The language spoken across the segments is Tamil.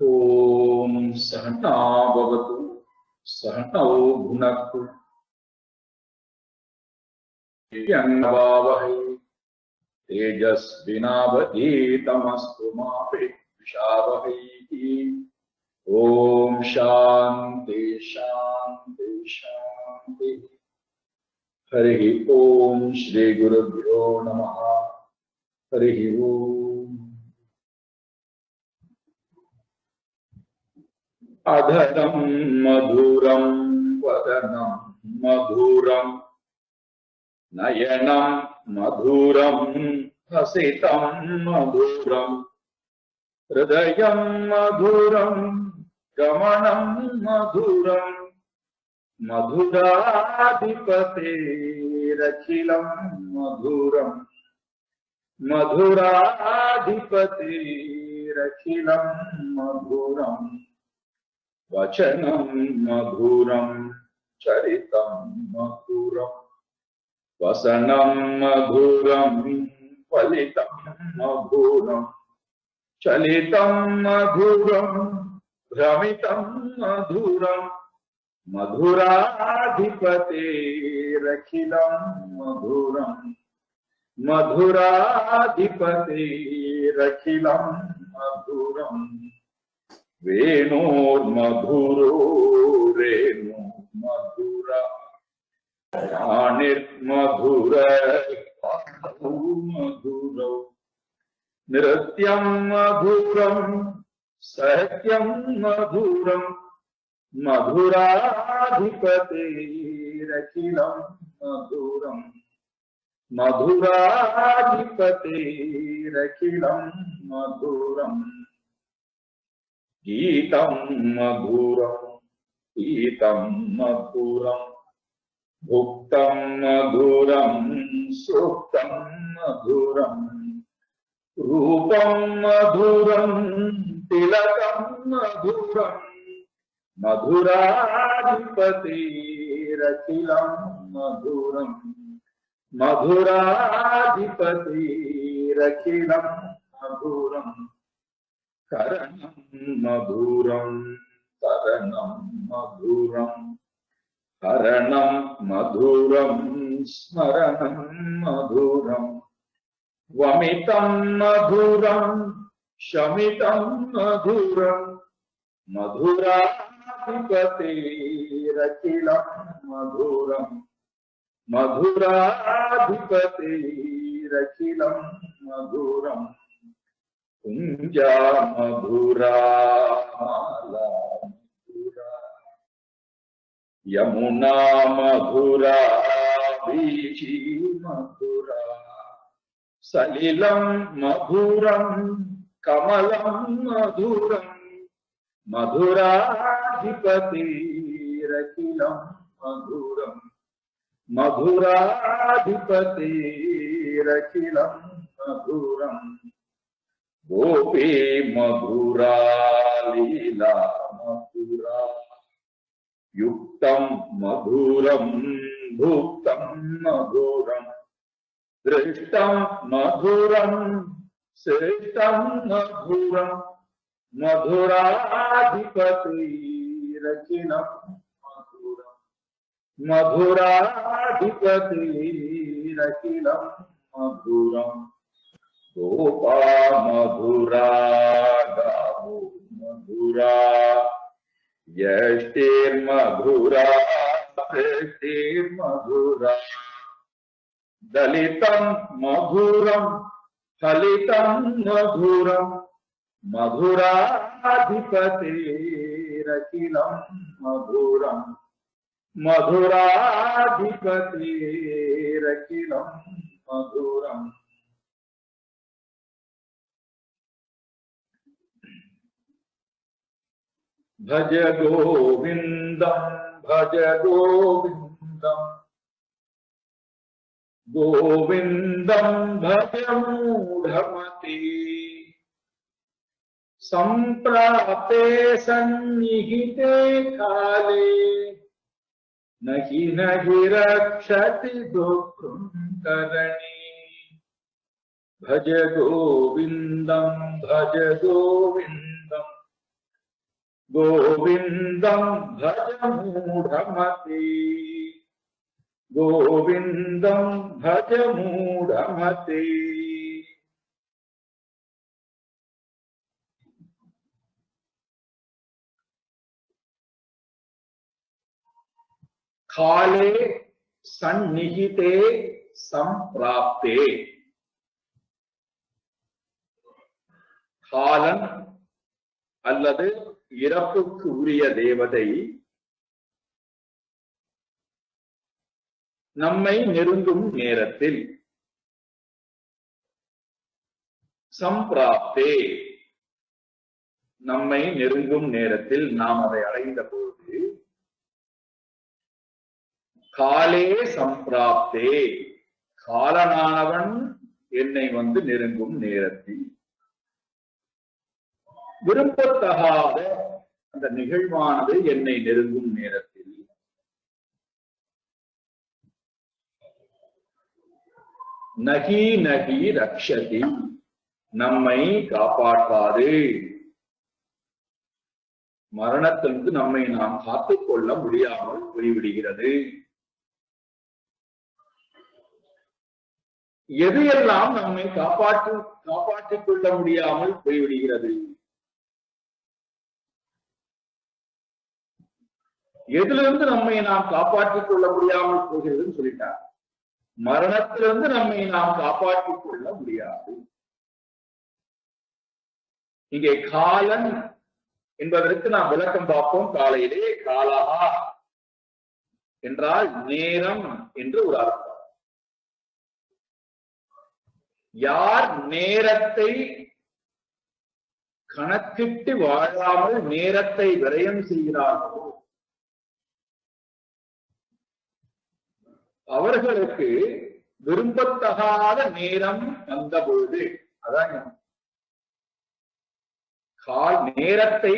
ओम सहना भवतु सहनौ भुनक्तु यन्नवावहै तेजस्विनावधीतमस्तु मा विद्विषावहै। ओम शांति शांति शांति। हरि ओम श्री गुरुभ्यो नमः। हरि ओम। अधरं मधुरं वदनं मधुरं नयनं मधुरं हसितं मधुरं हृदयं मधुरं गमनं मधुरं मधुराधिपतेरखिलं मधुरं मधुराधिपतेरखिलं मधुरं वचनं मधुरं चरितं मधुरं वसनं मधुरं फलितं मधुरं चलितं मधुरं भ्रमितं मधुरं मधुराधिपतेरखिलं मधुरं मधुराधिपतेरखिलं मधुरं वेणोर्मधुरो रेणु मधुरा राणिर्मधुर मधुरौ नृत्यं मधुरं सत्यं मधुरं मधुराधिपतेरखिलं मधुरं मधुराधिपतेरखिलं मधुरं गीतं मधुरं पीतं मधुरं भुक्तं मधुरं सुप्तं मधुरं रूपं मधुरं तिलकं मधुरं मधुराधिपतेरखिलं मधुरं मधुराधिपतेरखिलं मधुरं करणं मधुरं करणं मधुरं हरणं मधुरं स्मरणं मधुरं वमितं मधुरं शमितं मधुरं मधुराधिपतेरखिलं मधुरं मधुराधिपतेरखिलं मधुरं कुञ्जा मधुरा माला मधुरा यमुना मधुरा वीची मधुरा सलिलं मधुरं कमलं मधुरं मधुराधिपतेरखिलं मधुरं मधुराधिपतेरखिलं मधुरं गोपी मधुरा लीला मधुरा युक्तं मधुरं भुक्तं मधुरं दृष्टं मधुरं श्रेष्ठं मधुरं मधुराधिपतेरखिलं मधुरं मधुराधिपतेरखिलं मधुरं गोपा मधुरा गावो मधुरा यष्टिर्मधुरा प्रेष्टिर्मधुरा दलितं मधुरं फलितं मधुरं मधुराधिपतेरखिलं मधुरं मधुराधिपतेरखिलं मधुरं भज गोविन्दं भज गोविन्दं गोविन्दं भज मूढमते सम्प्राप्ते सन्निहिते काले नहि रक्षति दुःखं करणे भज गोविन्दं கோவிந்தம் பஜ மூடமதே, கோவிந்தம் பஜ மூடமதே. காலே சந்நிகிதே சம்பிராப்தே. காலன் அல்லது இறப்புக்கு உரிய தேவதை நம்மை நெருங்கும் நேரத்தில், சம்பிராப்தே நம்மை நெருங்கும் நேரத்தில், நாம் அதை அடைந்த போது, காலே சம்பிராப்தே காலனானவன் என்னை வந்து நெருங்கும் நேரத்தில், விரும்பத்தகாத அந்த நிகழ்வானது என்னை நெருங்கும் நேரத்தில், நகி நகி ரக்ஷதி நம்மை காப்பாற்றாது. மரணத்திற்கு நம்மை நாம் காத்துக்கொள்ள முடியாமல் போய்விடுகிறது. எது எல்லாம் நம்மை காப்பாற்றிக் கொள்ள முடியாமல் போய்விடுகிறது? எதிலிருந்து நம்மை நாம் காப்பாற்றிக் கொள்ள முடியாமல் போகிறதுன்னு சொல்லிட்டார். மரணத்திலிருந்து நம்மை நாம் காப்பாற்றிக் கொள்ள முடியாது. இங்கே காலன் என்பதற்கு நாம் விளக்கம் பார்ப்போம். காலையிலே காலஹா என்றால் நேரம் என்று ஒரு அர்த்தம். யார் நேரத்தை கணக்கிட்டு வாழாமல் நேரத்தை விரயம் செய்கிறார்களோ அவர்களுக்கு விரும்பத்தகாத நேரம் வந்தபொழுது, அதான் நேரத்தை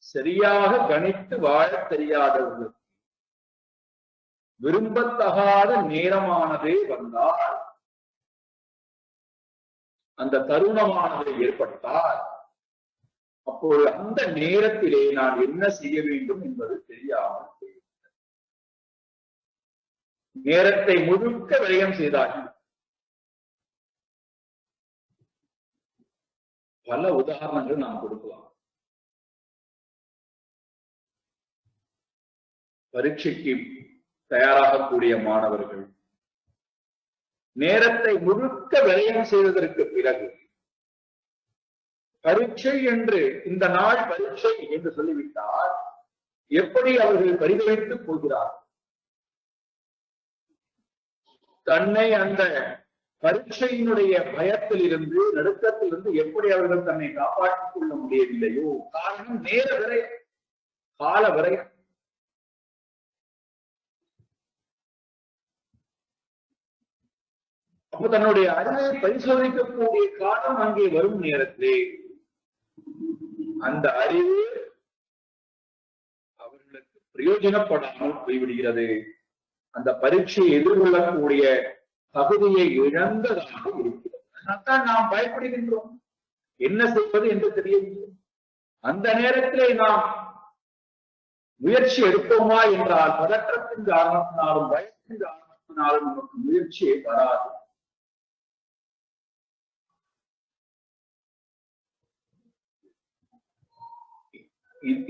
சரியாக கணித்து வாழ தெரியாதவர்களுக்கு விரும்பத்தகாத நேரமானது வந்தால், அந்த தருணமானது ஏற்பட்டால், அப்போது அந்த நேரத்திலே நான் என்ன செய்ய வேண்டும் என்பது தெரியாமல் நேரத்தை முழுக்க விரயம் செய்தார்கள். பல உதாரணங்கள் நாம் கொடுக்கலாம். பரீட்சைக்கு தயாராகக்கூடிய மாணவர்கள் நேரத்தை முழுக்க விரயம் செய்வதற்கு பிறகு பரீட்சை என்று, இந்த நாள் பரீட்சை என்று சொல்லிவிட்டால் எப்படி அவர்கள் பரிதவித்துக் கொள்கிறார்? தன்னை அந்த பரீட்சையினுடைய பயத்தில் இருந்து, நடுக்கத்திலிருந்து எப்படி அவர்கள் தன்னை காப்பாற்றிக் கொள்ள முடியவில்லையோ? காரணம் நேர விரயம், கால விரயம். அப்ப தன்னுடைய அறிவை பரிசோதிக்கக்கூடிய காலம் அங்கே வரும் நேரத்திலே அந்த அறிவு அவர்களுக்கு பிரயோஜனப்படாமல் போய்விடுகிறது. அந்த பரீட்சையை எதிர்கொள்ளக்கூடிய தகுதியை இழந்ததாக இருக்கிறது. அதனால்தான் நாம் பயப்படுகின்றோம். என்ன செய்வது என்று தெரியவில்லை. அந்த நேரத்திலே நாம் முயற்சி எடுப்போமா என்றால் பதற்றத்தின் காரணத்தினாலும் பயத்தின் காரணத்தினாலும் நமக்கு முயற்சியை வராது.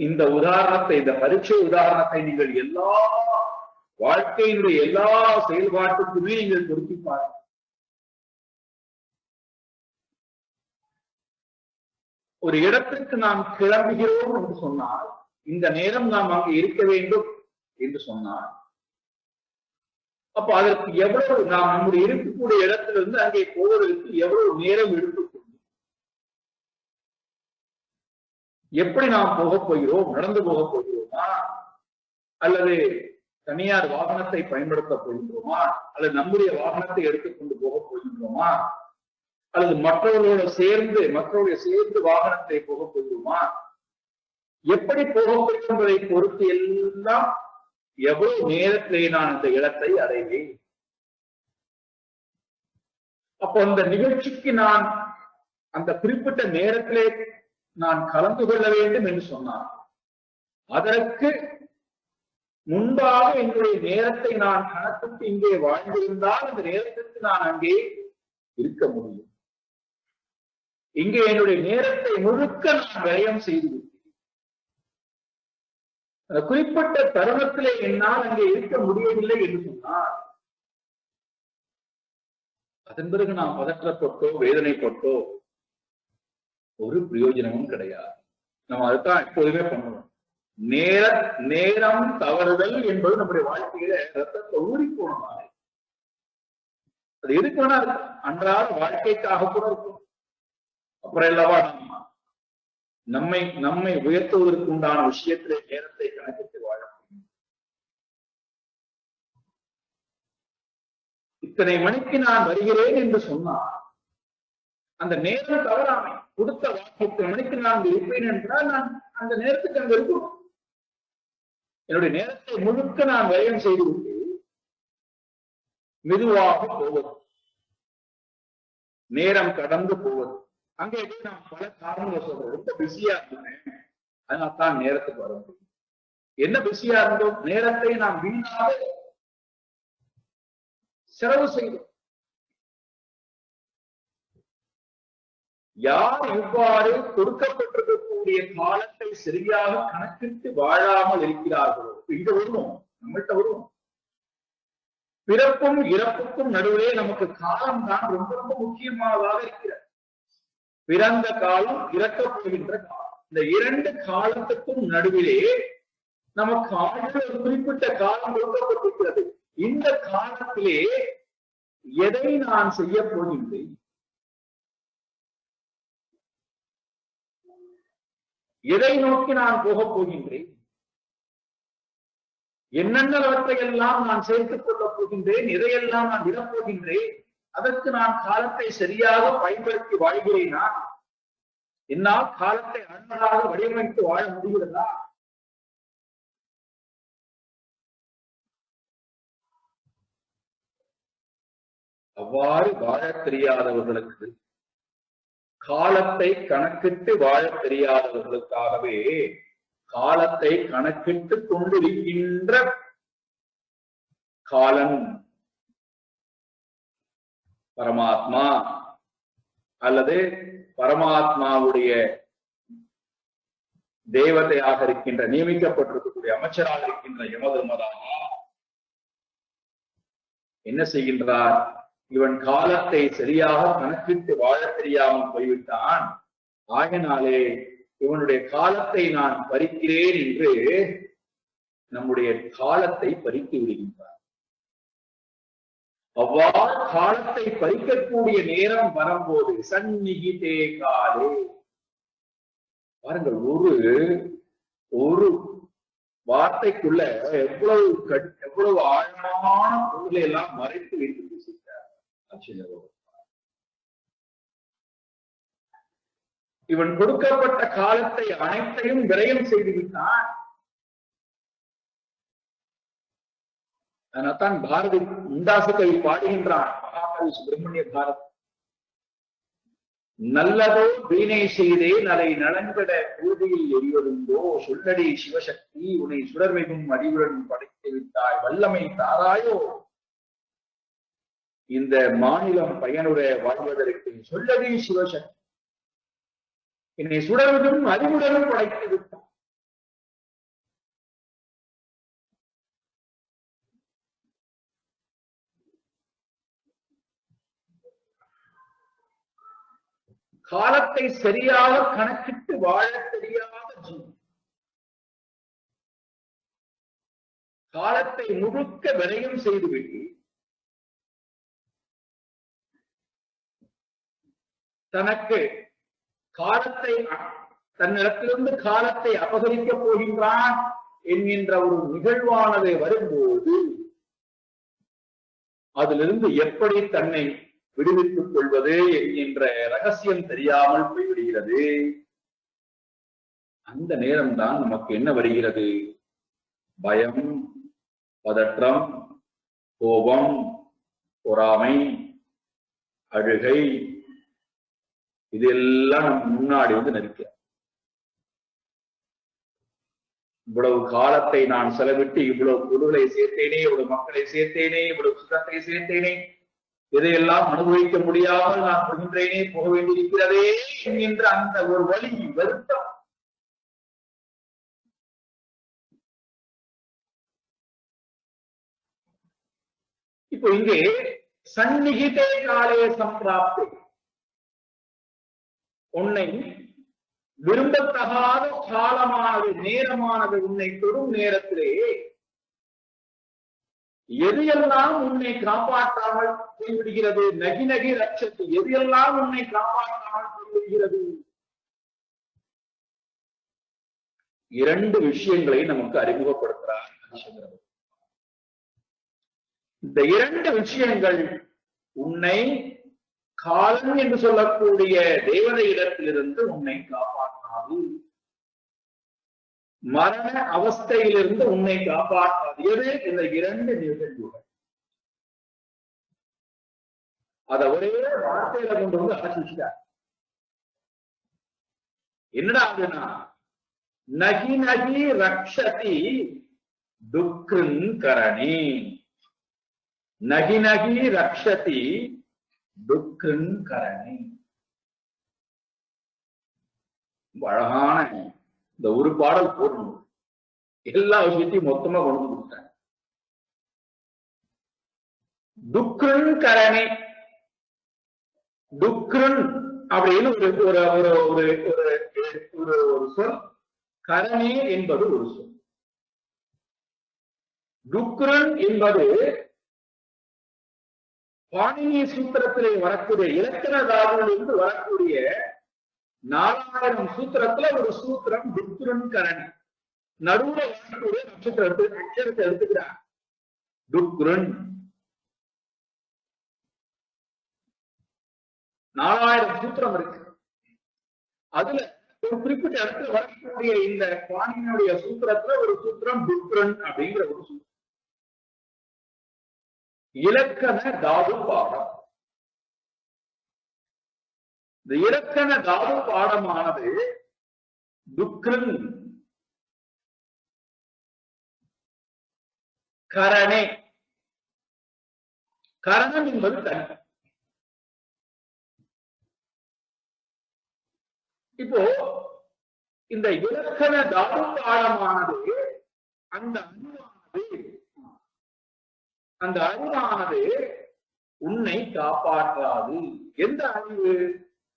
இந்த உதாரணத்தை, இந்த பரீட்சை உதாரணத்தை நீங்கள் எல்லா வாழ்க்கையினுடைய எல்லா செயல்பாட்டுக்குமே நீங்கள் பொருத்தி பாருங்கள். ஒரு இடத்திற்கு நாம் கிளம்புகிறோம் என்று சொன்னால், இந்த நேரம் நாம் அங்கு இருக்க வேண்டும் என்று சொன்னால், அப்ப அதற்கு எவ்வளவு நாம் நம்முடைய இருக்கக்கூடிய இடத்திலிருந்து அங்கே போவதற்கு எவ்வளவு நேரம் எடுத்துக்கொள்ளும்? எப்படி நாம் போகப் போகிறோம்? நடந்து போகப் போகிறோமா, அல்லது தனியார் வாகனத்தை பயன்படுத்தப் போகின்றோமா, அல்லது நம்முடைய வாகனத்தை எடுத்துக்கொண்டு போகப் போகின்றோமா, அல்லது மற்றவர்களோடு சேர்ந்து வாகனத்தை போகப் போகிறோமா? எப்படி போகப் போகிறோம் என்பதை பொறுத்து எல்லாம் எவ்வளவு நேரத்திலே நான் அந்த இடத்தை அடைவேன். அப்போ அந்த நிகழ்ச்சிக்கு நான் அந்த குறிப்பிட்ட நேரத்திலே நான் கலந்து கொள்ள வேண்டும் என்று சொன்னார். அதற்கு முன்பாக என்னுடைய நேரத்தை நான் கணக்கிட்டு இங்கே வாழ்ந்திருந்தால் அந்த நேரத்திற்கு நான் அங்கே இருக்க முடியும். இங்கே என்னுடைய நேரத்தை முழுக்க நான் விரயம் செய்து அந்த குறிப்பிட்ட தருணத்திலே என்னால் அங்கே இருக்க முடியவில்லை என்று சொன்னால் அதன் பிறகு நாம் பதற்றப்பட்டோ வேதனைப்பட்டோ ஒரு பிரயோஜனமும் கிடையாது. நம்ம அதுதான் எப்போதுமே பண்ணுவோம். நேரம் தவறுதல் என்பது நம்முடைய வாழ்க்கையில ரத்தத்தை ஊறி போனதாக அது எதுக்கு வேணா இருக்கு, அன்றாட வாழ்க்கைக்காக கூட இருக்கும். அப்புறம் இல்லவா நம்மை உயர்த்துவதற்கு உண்டான விஷயத்திலே நேரத்தை கணக்கிட்டு வாழ முடியும். இத்தனை மணிக்கு நான் வருகிறேன் என்று சொன்னால் அந்த நேரம் தவறாமை கொடுத்த வாக்கு இத்தனை மணிக்கு நான் இருப்பேன் என்றால் நான் அந்த நேரத்துக்கு அங்க இருக்கணும். என்னுடைய நேரத்தை முழுக்க நான் விரயம் செய்துவிட்டு மெதுவாக போவது, நேரம் கடந்து போவது. அங்கே நான் பல காரணங்களை சொல்றேன். ரொம்ப பிஸியா இருந்தேன், அதனால தான் நேரத்துக்கு வர முடியும். என்ன பிஸியா இருந்தோம், நேரத்தை நாம் வீணாக செலவு செய்தோம். யார் இவ்வாறு கொடுக்கப்பட்டிருக்கக்கூடிய காலத்தை சரியாக கணக்கிட்டு வாழாமல் இருக்கிறார்களோ, இங்க வருவோம், நம்மள்கிட்ட வருவோம். பிறப்பும் இறப்புக்கும் நடுவிலே நமக்கு காலம் தான் ரொம்ப ரொம்ப முக்கியமானதாக இருக்கிறது. பிறந்த காலம், இறக்கப் போகின்ற காலம், இந்த இரண்டு காலத்துக்கும் நடுவிலே நமக்கு ஆண்டு ஒரு குறிப்பிட்ட காலம் கொடுக்கப்பட்டிருக்கிறது. இந்த காலத்திலே எதை நான் செய்ய போகின்றேன், எதை நோக்கி நான் போகப் போகின்றேன், என்னென்னவற்றையெல்லாம் நான் சேர்த்துக் கொள்ளப் போகின்றேன், எதையெல்லாம் நான் விடப்போகின்றேன், அதற்கு நான் காலத்தை சரியாக பயன்படுத்தி வாழ்கிறேனா, என்னால் காலத்தை அழகாக வடிவமைத்து வாழ முடிகிறதா? அவ்வாறு வாழ தெரியாதவர்களுக்கு, காலத்தை கணக்கிட்டு வாழ தெரியாதவர்களுக்காகவே காலத்தை கணக்கிட்டு கொண்டிருக்கின்ற காலன் பரமாத்மா அல்லது பரமாத்மாவுடைய தேவதையாக இருக்கின்ற, நியமிக்கப்பட்டிருக்கக்கூடிய அமைச்சராக இருக்கின்ற யமதர்மராஜா என்ன செய்கின்றார்? இவன் காலத்தை சரியாக கணக்கிட்டு வாழ தெரியாமல் போய்விட்டான், ஆகினாலே இவனுடைய காலத்தை நான் பறிக்கிறேன் என்று நம்முடைய காலத்தை பறித்து விடுகின்றார். அவ்வாறு காலத்தை பறிக்கக்கூடிய நேரம் வரும்போது சந்நிகிதே காலே, பாருங்கள், ஒரு வார்த்தைக்குள்ள எவ்வளவு ஆழமான பொருளை எல்லாம் மறைத்து வைத்து பேசிட்டார் ஆச்சரியர். இவன் கொடுக்கப்பட்ட காலத்தை அனைத்தையும் விரயம் செய்து விட்டான். அதனால்தான் பாரதி முண்டாசு கவி பாடுகின்றான், மகாகவி சுப்பிரமணிய பாரதி. நல்லதோ வீணை செய்தே நலை நலங்கட பூஜையில் எரிவதுண்டோ, சொல்லடி சிவசக்தி உன்னை சுடர்மிகும் அடிவுடன் படைத்து விட்டாய், வல்லமை தாராயோ இந்த மாநிலம் பயனுடைய வாழ்வதற்கு, சொல்லடி சிவசக்தி என்னை சுடர்மிகும் அறிவுடனும் படைத்து விட்டாய். காலத்தை சரியாக கணக்கிட்டு வாழ தெரியாத ஜீவன், காலத்தை முழுக்க விரயம் செய்துவிட்டு தனக்கு காலத்தை, தன்னிடத்திலிருந்து காலத்தை அபகரிக்கப் போகின்றான் என்கின்ற ஒரு நிகழ்வானது வரும்போது அதிலிருந்து எப்படி தன்னை விடுவித்துக் கொள்வது என்கின்ற ரகசியம் தெரியாமல் போய்விடுகிறது. அந்த நேரம்தான் நமக்கு என்ன வருகிறது? பயம், பதற்றம், கோபம், பொறாமை, அழுகை, இதெல்லாம் நம்ம முன்னாடி வந்து நிற்க. இவ்வளவு காலத்தை நான் செலவிட்டு இவ்வளவு பொருளை சேர்த்தேனே, இவ்வளவு மக்களை சேர்த்தேனே, இவ்வளவு சுகத்தை சேர்த்தேனே, இதையெல்லாம் அனுபவிக்க முடியாமல் நான் போகின்றேனே, போக வேண்டியிருக்கிறதே என்கின்ற அந்த ஒரு வலி, வருத்தம். இப்போ இங்கே சந்நிகிதே காலே சம்பிராப்தி, உன்னை விரும்பத்தகாத காலமானது, நேரமானது உன்னை தொடும் நேரத்திலே எது எல்லாம் உன்னை காப்பாற்றாமல் போய்விடுகிறது, நகி நகி ரட்சத்து, எது எல்லாம் உன்னை காப்பாற்றாமல் போய்விடுகிறது. இரண்டு விஷயங்களை நமக்கு அறிமுகப்படுத்துகிறார். இந்த இரண்டு விஷயங்கள் உன்னை காலன் என்று சொல்லக்கூடிய தேவதை இடத்திலிருந்து உன்னை காப்பாற்றாது, மரண அவஸ்தையிலிருந்து உன்னை காப்பாற்றாது. எது? இந்த இரண்டு நிகழ்வுகள். அத ஒரே வார்த்தையில கொண்டு வந்து அழைச்சிட்டார். என்னடா அதுனா, நகி நகி ரக்ஷதி துக்கிருன் கரணி, நகி நகி ரக்ஷதி துக்கிருன் கரணி. அழகான இந்த ஒரு பாடல் போடணும், எல்லா விஷயத்தையும் மொத்தமா கொண்டு கொடுத்தாங்க. துக்கிருன் கரணி, துக்கிருன் அப்படின்னு ஒரு சொல், கரணி என்பது ஒரு சொல். துக்கிருன் என்பது பாணினி சூத்திரத்திலே வரக்கூடிய இலக்கண தாதுவிலிருந்து வரக்கூடிய 4000 சூத்திரத்துல ஒரு சூத்திரம் துக்கிருன் கரணி. நடுவுல வரக்கூடிய அக்ஷரத்தை எடுத்துக்கிறார். துக்கிருன் 4000 சூத்திரம் இருக்கு. அதுல ஒரு குறிப்பிட்ட இடத்துல வரக்கூடிய இந்த பாணினியுடைய சூத்திரத்துல ஒரு சூத்திரம் துக்கிருன் அப்படிங்கிற ஒரு சூத்திரம். இலக்கண தாது பாடம். இந்த இலக்கண தாது பாடமானது துக்கிருன் கரணே, கரணம் என்பது தனி. இப்போ இந்த இலக்கண தாது பாடமானது அந்த அறிவானது உன்னை காப்பாற்றாது. எந்த அறிவு?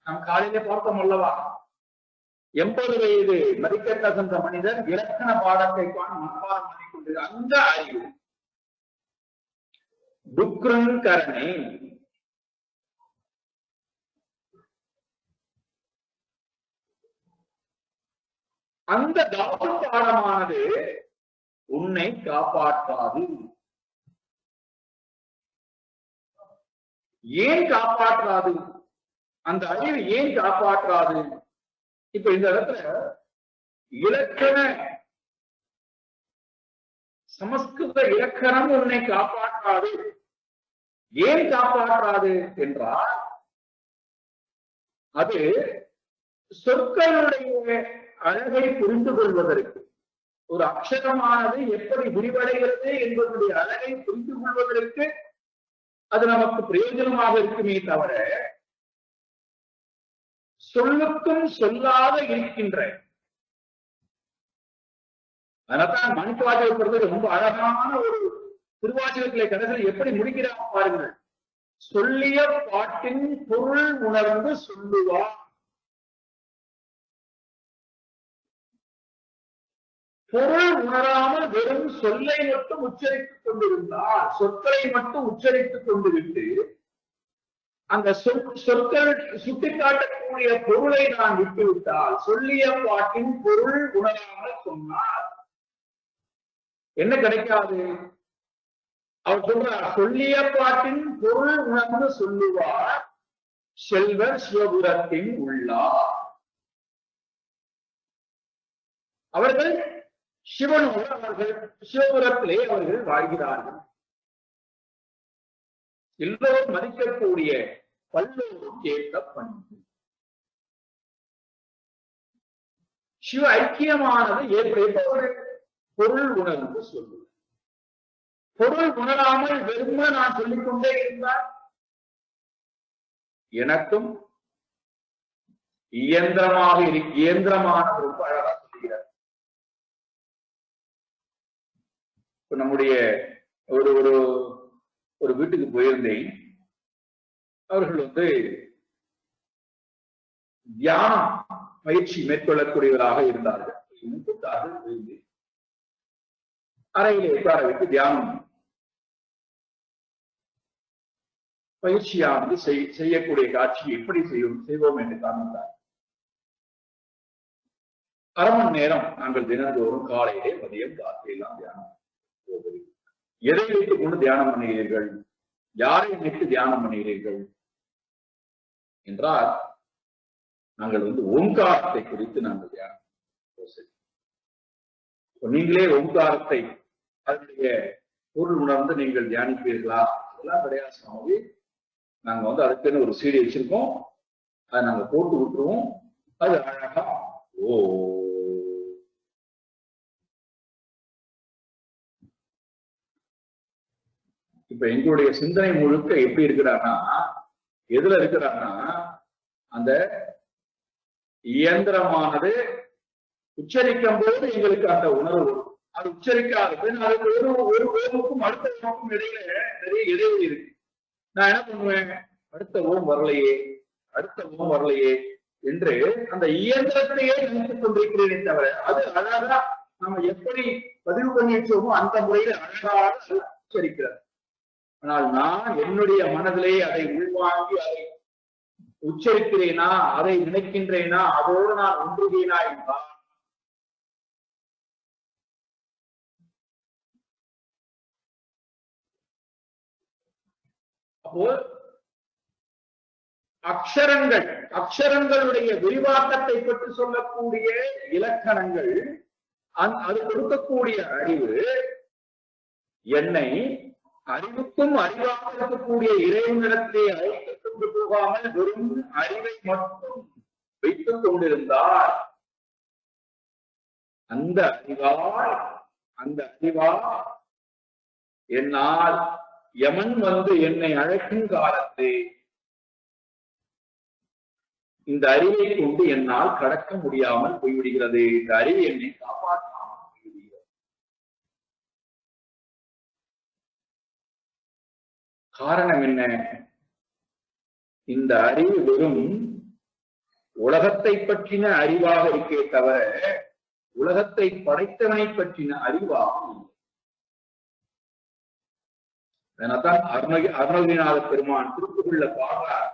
நம் காலையில பார்த்தோம் அல்லவா, 80 வயது மதிக்கட்ட சென்ற மனிதர் இலக்கண பாடத்தை மனப்பாடம் பண்ணிக்கொண்டு, அந்த அறிவு துக்கிருன் கரணே. அந்த தாது பாடமானது உன்னை காப்பாற்றாது. ஏன் காப்பாற்றாது? அந்த அறிவு ஏன் காப்பாற்றாது? இப்ப இந்த இடத்துல இலக்கண சமஸ்கிருத இலக்கணம் உன்னை காப்பாற்றாது. ஏன் காப்பாற்றாது என்றால், அது சொற்களுடைய அழகை புரிந்து கொள்வதற்கு, ஒரு அக்ஷரமானது எப்படி விரிவடைகிறது என்பதனுடைய அழகை புரிந்து கொள்வதற்கு அது நமக்கு பிரயோஜனமாக இருக்குமே தவிர, சொல்லுக்கும் சொல்லாத இருக்கின்ற. அதனால்தான் மணிவாசகப்படுறது ரொம்ப அழகான ஒரு திருவாசகத்திலே கடைசியில் எப்படி முடிக்கிறாங்க பாருங்கள். சொல்லிய பாட்டின் பொருள் உணர்ந்து சொல்லுவார். பொருள் உணராமல் வெறும் சொல்லை மட்டும் உச்சரித்துக் கொண்டிருந்தால், சொற்களை மட்டும் உச்சரித்துக் கொண்டு விட்டு அந்த சொற்கள் சுட்டிக்காட்டக்கூடிய பொருளை நான் விட்டுவிட்டால், சொல்லிய பாட்டின் பொருள் உணராமல் சொன்னார் என்ன கிடைக்காது? அவர் சொல்றார், சொல்லிய பாட்டின் பொருள் உணர்ந்து சொல்லுவார் செல்வர் சிவபுரத்தின் உள்ளார். அவர்கள் சிவனோடு, அவர்கள் சிவபுரத்திலே அவர்கள் வாழ்கிறார்கள். எல்லோரும் மதிக்கக்கூடிய பல்லோரும் ஏற்ற பண்பு. சிவ ஐக்கியமானது ஏற்படுத்த பொருள் உணர்ந்து சொல்லுவது. பொருள் உணராமல் வெறும நான் சொல்லிக்கொண்டே இருந்தால் எனக்கும் இயந்திரமான ரொம்ப அழகா சொல்லுகிறார். இப்ப நம்முடைய ஒரு ஒரு ஒரு வீட்டுக்கு போயிருந்தேன். அவர்கள் தியானம் பயிற்சி மேற்கொள்ளக்கூடியவராக இருந்தார்கள். அறையிலே உட்கார வைத்து தியானம் பயிற்சியானது செய்யக்கூடிய காட்சி எப்படி செய்வோம் என்று காண்பித்தார். அரை மணி நேரம் நாங்கள் தினந்தோறும் காலையிலே மதியம் காலையெல்லாம் தியானம் போவது. எதை வைத்துக் கொண்டு தியானம் பண்ணுகிறீர்கள், யாரை நினைத்து தியானம் பண்ணுகிறீர்கள் என்றால் நாங்கள் ஓங்காரத்தை குறித்து நாங்கள் தியானம். நீங்களே ஓங்காரத்தை அதனுடைய பொருள் உணர்ந்து நீங்கள் தியானிப்பீர்களா? அதெல்லாம் கிடையாது. நாங்க அதுக்குன்னு ஒரு சீடி வச்சிருக்கோம், அதை நாங்க போட்டு விட்டுருவோம். அது அழகா ஓ இப்ப எங்களுடைய சிந்தனை முழுக்க எப்படி இருக்கிறான்னா, எதுல இருக்கிறான்னா, அந்த இயந்திரமானது உச்சரிக்கும் போது எங்களுக்கு அந்த உணர்வு வரும். அது உச்சரிக்காத அதுக்கு ஒரு ஓமுக்கும் அடுத்த ஓமுக்கும் இடையில நிறைய இடைவெளி இருக்கு. நான் என்ன பண்ணுவேன், அடுத்த ஓம் வரலையே என்று அந்த இயந்திரத்தையே நினைத்துக் கொண்டிருக்கிறேனே தவிர அது அழகா நம்ம எப்படி பதிவு பண்ணி வச்சோமோ அந்த முறையில அழகாக உச்சரிக்கிறார். ஆனால் நான் என்னுடைய மனதிலே அதை உள்வாங்கி அதை உச்சரிக்கிறேனா, அதை நினைக்கின்றேனா, அதோடு நான் ஒன்றுகிறேனா என்றால் அப்போ அக்ஷரங்களுடைய விரிவாக்கத்தை பற்றி சொல்லக்கூடிய இலக்கணங்கள், அது கொடுக்கக்கூடிய அறிவு என்னை அறிவுக்கும் அறிவாக இருக்கக்கூடிய இறைவனிடத்தை அழைத்துக் கொண்டு போகாமல் வெறும் அறிவை மட்டும் வைத்துக் கொண்டிருந்தால் அந்த அறிவால் என்னால் யமன் என்னை அழைக்கும் காலத்தை இந்த அறிவை கொண்டு என்னால் கடக்க முடியாமல் போய்விடுகிறது. இந்த அறிவு என்னை காப்பாற்றாமல் போய்விடுகிறது. காரணம் என்ன? இந்த அறிவு வெறும் உலகத்தை பற்றின அறிவாக இருக்கே தவிர உலகத்தை படைத்தவனை பற்றின அறிவாக இல்லை. அதனால்தான் அருணகிரிநாத பெருமான் திருப்புகழ்ல பாடுறார்,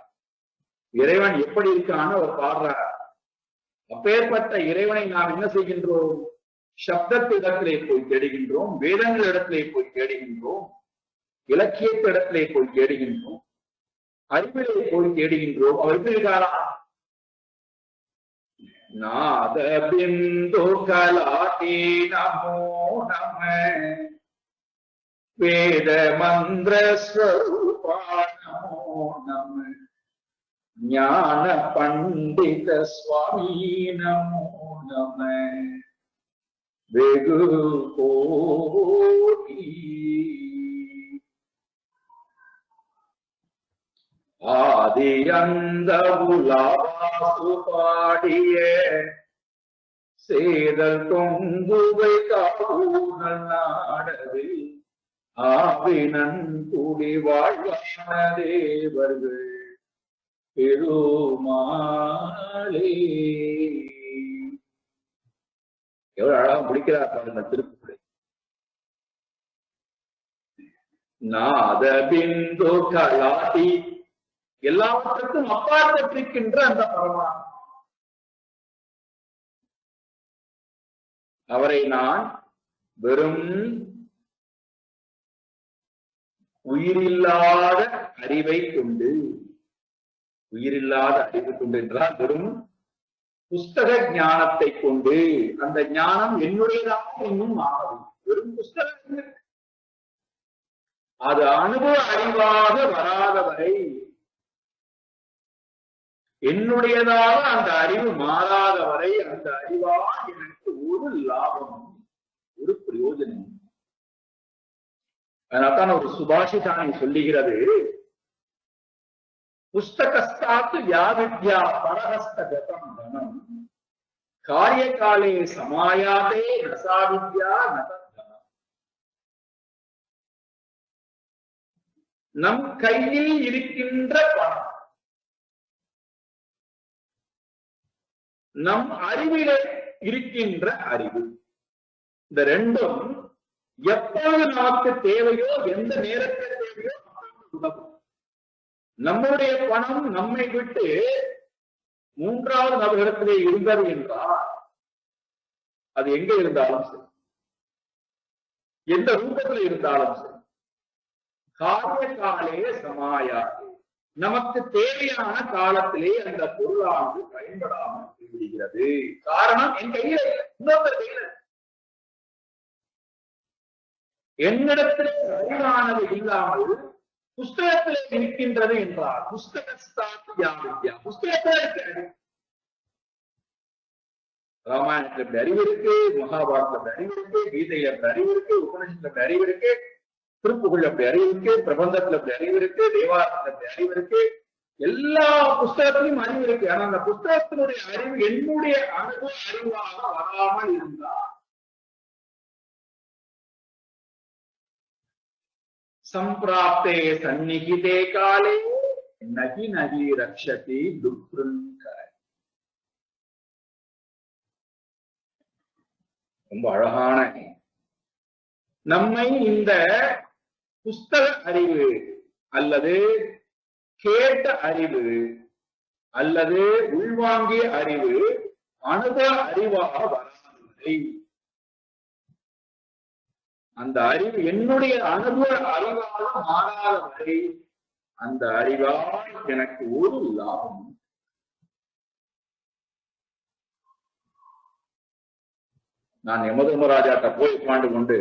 இறைவன் எப்படி இருக்கான்னு அவர் பாடுறார். அப்பேற்பட்ட இறைவனை நாம் என்ன செய்கின்றோம்? சப்தத்திடத்திலே போய் தேடுகின்றோம், வேதங்கள் இடத்திலே போய் தேடுகின்றோம், இலக்கியத்திடத்திலே போய் தேடுகின்றோம், அறிவிலே போய் தேடுகின்றோம். அவர் எப்படி இருக்காரா? நாத பிந்து கலாதி நமோ நம வேத மந்திர ஸ்வரூபா நமோ நம ஞான பண்டித சுவாமி நமோ நம வெகு கோடி ஆதி அந்த உலாவாசு பாடிய சேதல் தொங்குவை காவூனல் நாடது ஆவினன் கூடி வாழ்வான தேவர்கள் பெருமாளே. எவ்வளவு அழகா முடிக்கிறார் பாருங்க திருக்குறளை. நாத பிந்து கலாதி, எல்லாவற்றுக்கும் அப்பாற்பட்டிருக்கின்ற அந்த பரமாத்மா, அவரை நான் வெறும் உயிரில்லாத அறிவை கொண்டு, உயிரில்லாத அறிவு கொண்டு என்றால் வெறும் புஸ்தக ஞானத்தை கொண்டு, அந்த ஞானம் என்னுடையதாக இன்னும் ஆகும். வெறும் புஸ்தகம் அது அனுபவ அறிவாக வராத வரை, என்னுடையதாக அந்த அறிவு மாறாத வரை அந்த அறிவால் எனக்கு ஒரு லாபமும் ஒரு ஒரு பிரயோஜனம். அதனால்தான் ஒரு சுபாஷிதானி சொல்லுகிறது, புஸ்தகஸ்தாத்து வியாவித்யா பரஹஸ்தகதம் தனம் காரியகாலே சமாயாதே ரசாவித்யா நதனம். நம் கையில் இருக்கின்ற பணம், நம் அறிவிலே இருக்கின்ற அறிவு, இந்த ரெண்டும் எப்போது நமக்கு தேவையோ, எந்த நேரத்தில் தேவையோ உதவும். நம்முடைய பணம் நம்மை விட்டு மூன்றாவது நபரிடத்திலே இருந்தது என்றால், அது எங்க இருந்தாலும் சரி, எந்த ரூபத்தில் இருந்தாலும் சரி, காரியகாலே சமாயாது, நமக்கு தேவையான காலத்திலே அந்த பொருளானது பயன்படாமல் விடுகிறது. காரணம் என் கையில இன்னொரு கையில. என்னிடத்திலே அறிவானது இல்லாமல் புஸ்தகத்திலே இருக்கின்றது என்றால், புஸ்தகத்திலே இருக்கிறது. ராமாயணத்துல இப்படி அறிவு இருக்கு, மகாபாரதத்துல அறிவு இருக்கு, கீதையில அப்படி அறிவு இருக்கு, உபநிஷத்துல அப்படி அறிவு இருக்கு, திருப்புகழ் அப்படி அறிவு இருக்கு, பிரபந்தத்துல அப்படி அறிவு இருக்கு, தேவாரத்துல அப்படி அறிவு இருக்கு, எல்லா புஸ்தகத்திலும் அறிவு இருக்கு. ஆனா அந்த புஸ்தகத்தினுடைய அறிவு என்னுடைய அனுபவ அறிவாக வராமல் இருந்தால், சம்பிராப்தே சந்நிகிதே காலே நகி நகி ரக்ஷதி துப்ருங்கர. ரொம்ப அழகான, நம்மை இந்த புஸ்தக அறிவு அல்லது கேட்ட அறிவு அல்லது உள்வாங்கிய அறிவு அனுபவ அறிவாக வரவில்லை. அந்த அறிவு என்னுடைய அனுபவ அறிவாக மாறாத வரை அந்த அறிவால் எனக்கு ஒரு லாபம். நான் யமதர்மராஜாட்ட போய் உட்கார்ந்து கொண்டு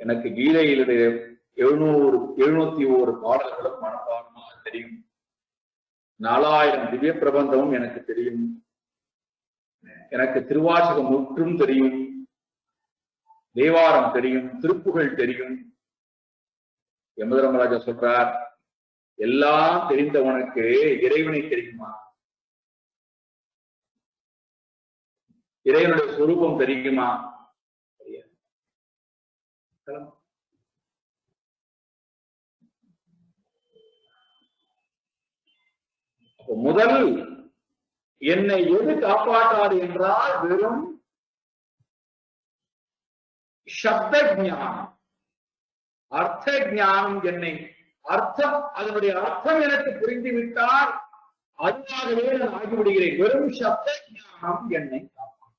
எனக்கு கீதையிலுடைய 701 பாடல்களும் மனப்பாடமாக தெரியும், 4000 திவ்ய பிரபந்தமும் எனக்கு தெரியும், எனக்கு திருவாசகம் முற்றும் தெரியும், தேவாரம் தெரியும், திருப்புகழ் தெரியும். யமதர்மராஜா சொல்றார், எல்லாம் தெரிந்தவனுக்கு இறைவனை தெரியுமா? இறைவனுடைய சொரூபம் தெரியுமா? முதல் என்னை எது காப்பாற்றாது என்றால் வெறும் சப்த ஞானம், அர்த்த ஞானம். என்னை அர்த்தம், அதனுடைய அர்த்தம் எனக்கு புரிந்துவிட்டால் அதுவாகவே நான் ஆகிவிடுகிறேன். வெறும் சப்த ஞானம் என்னை காப்பாற்றும்.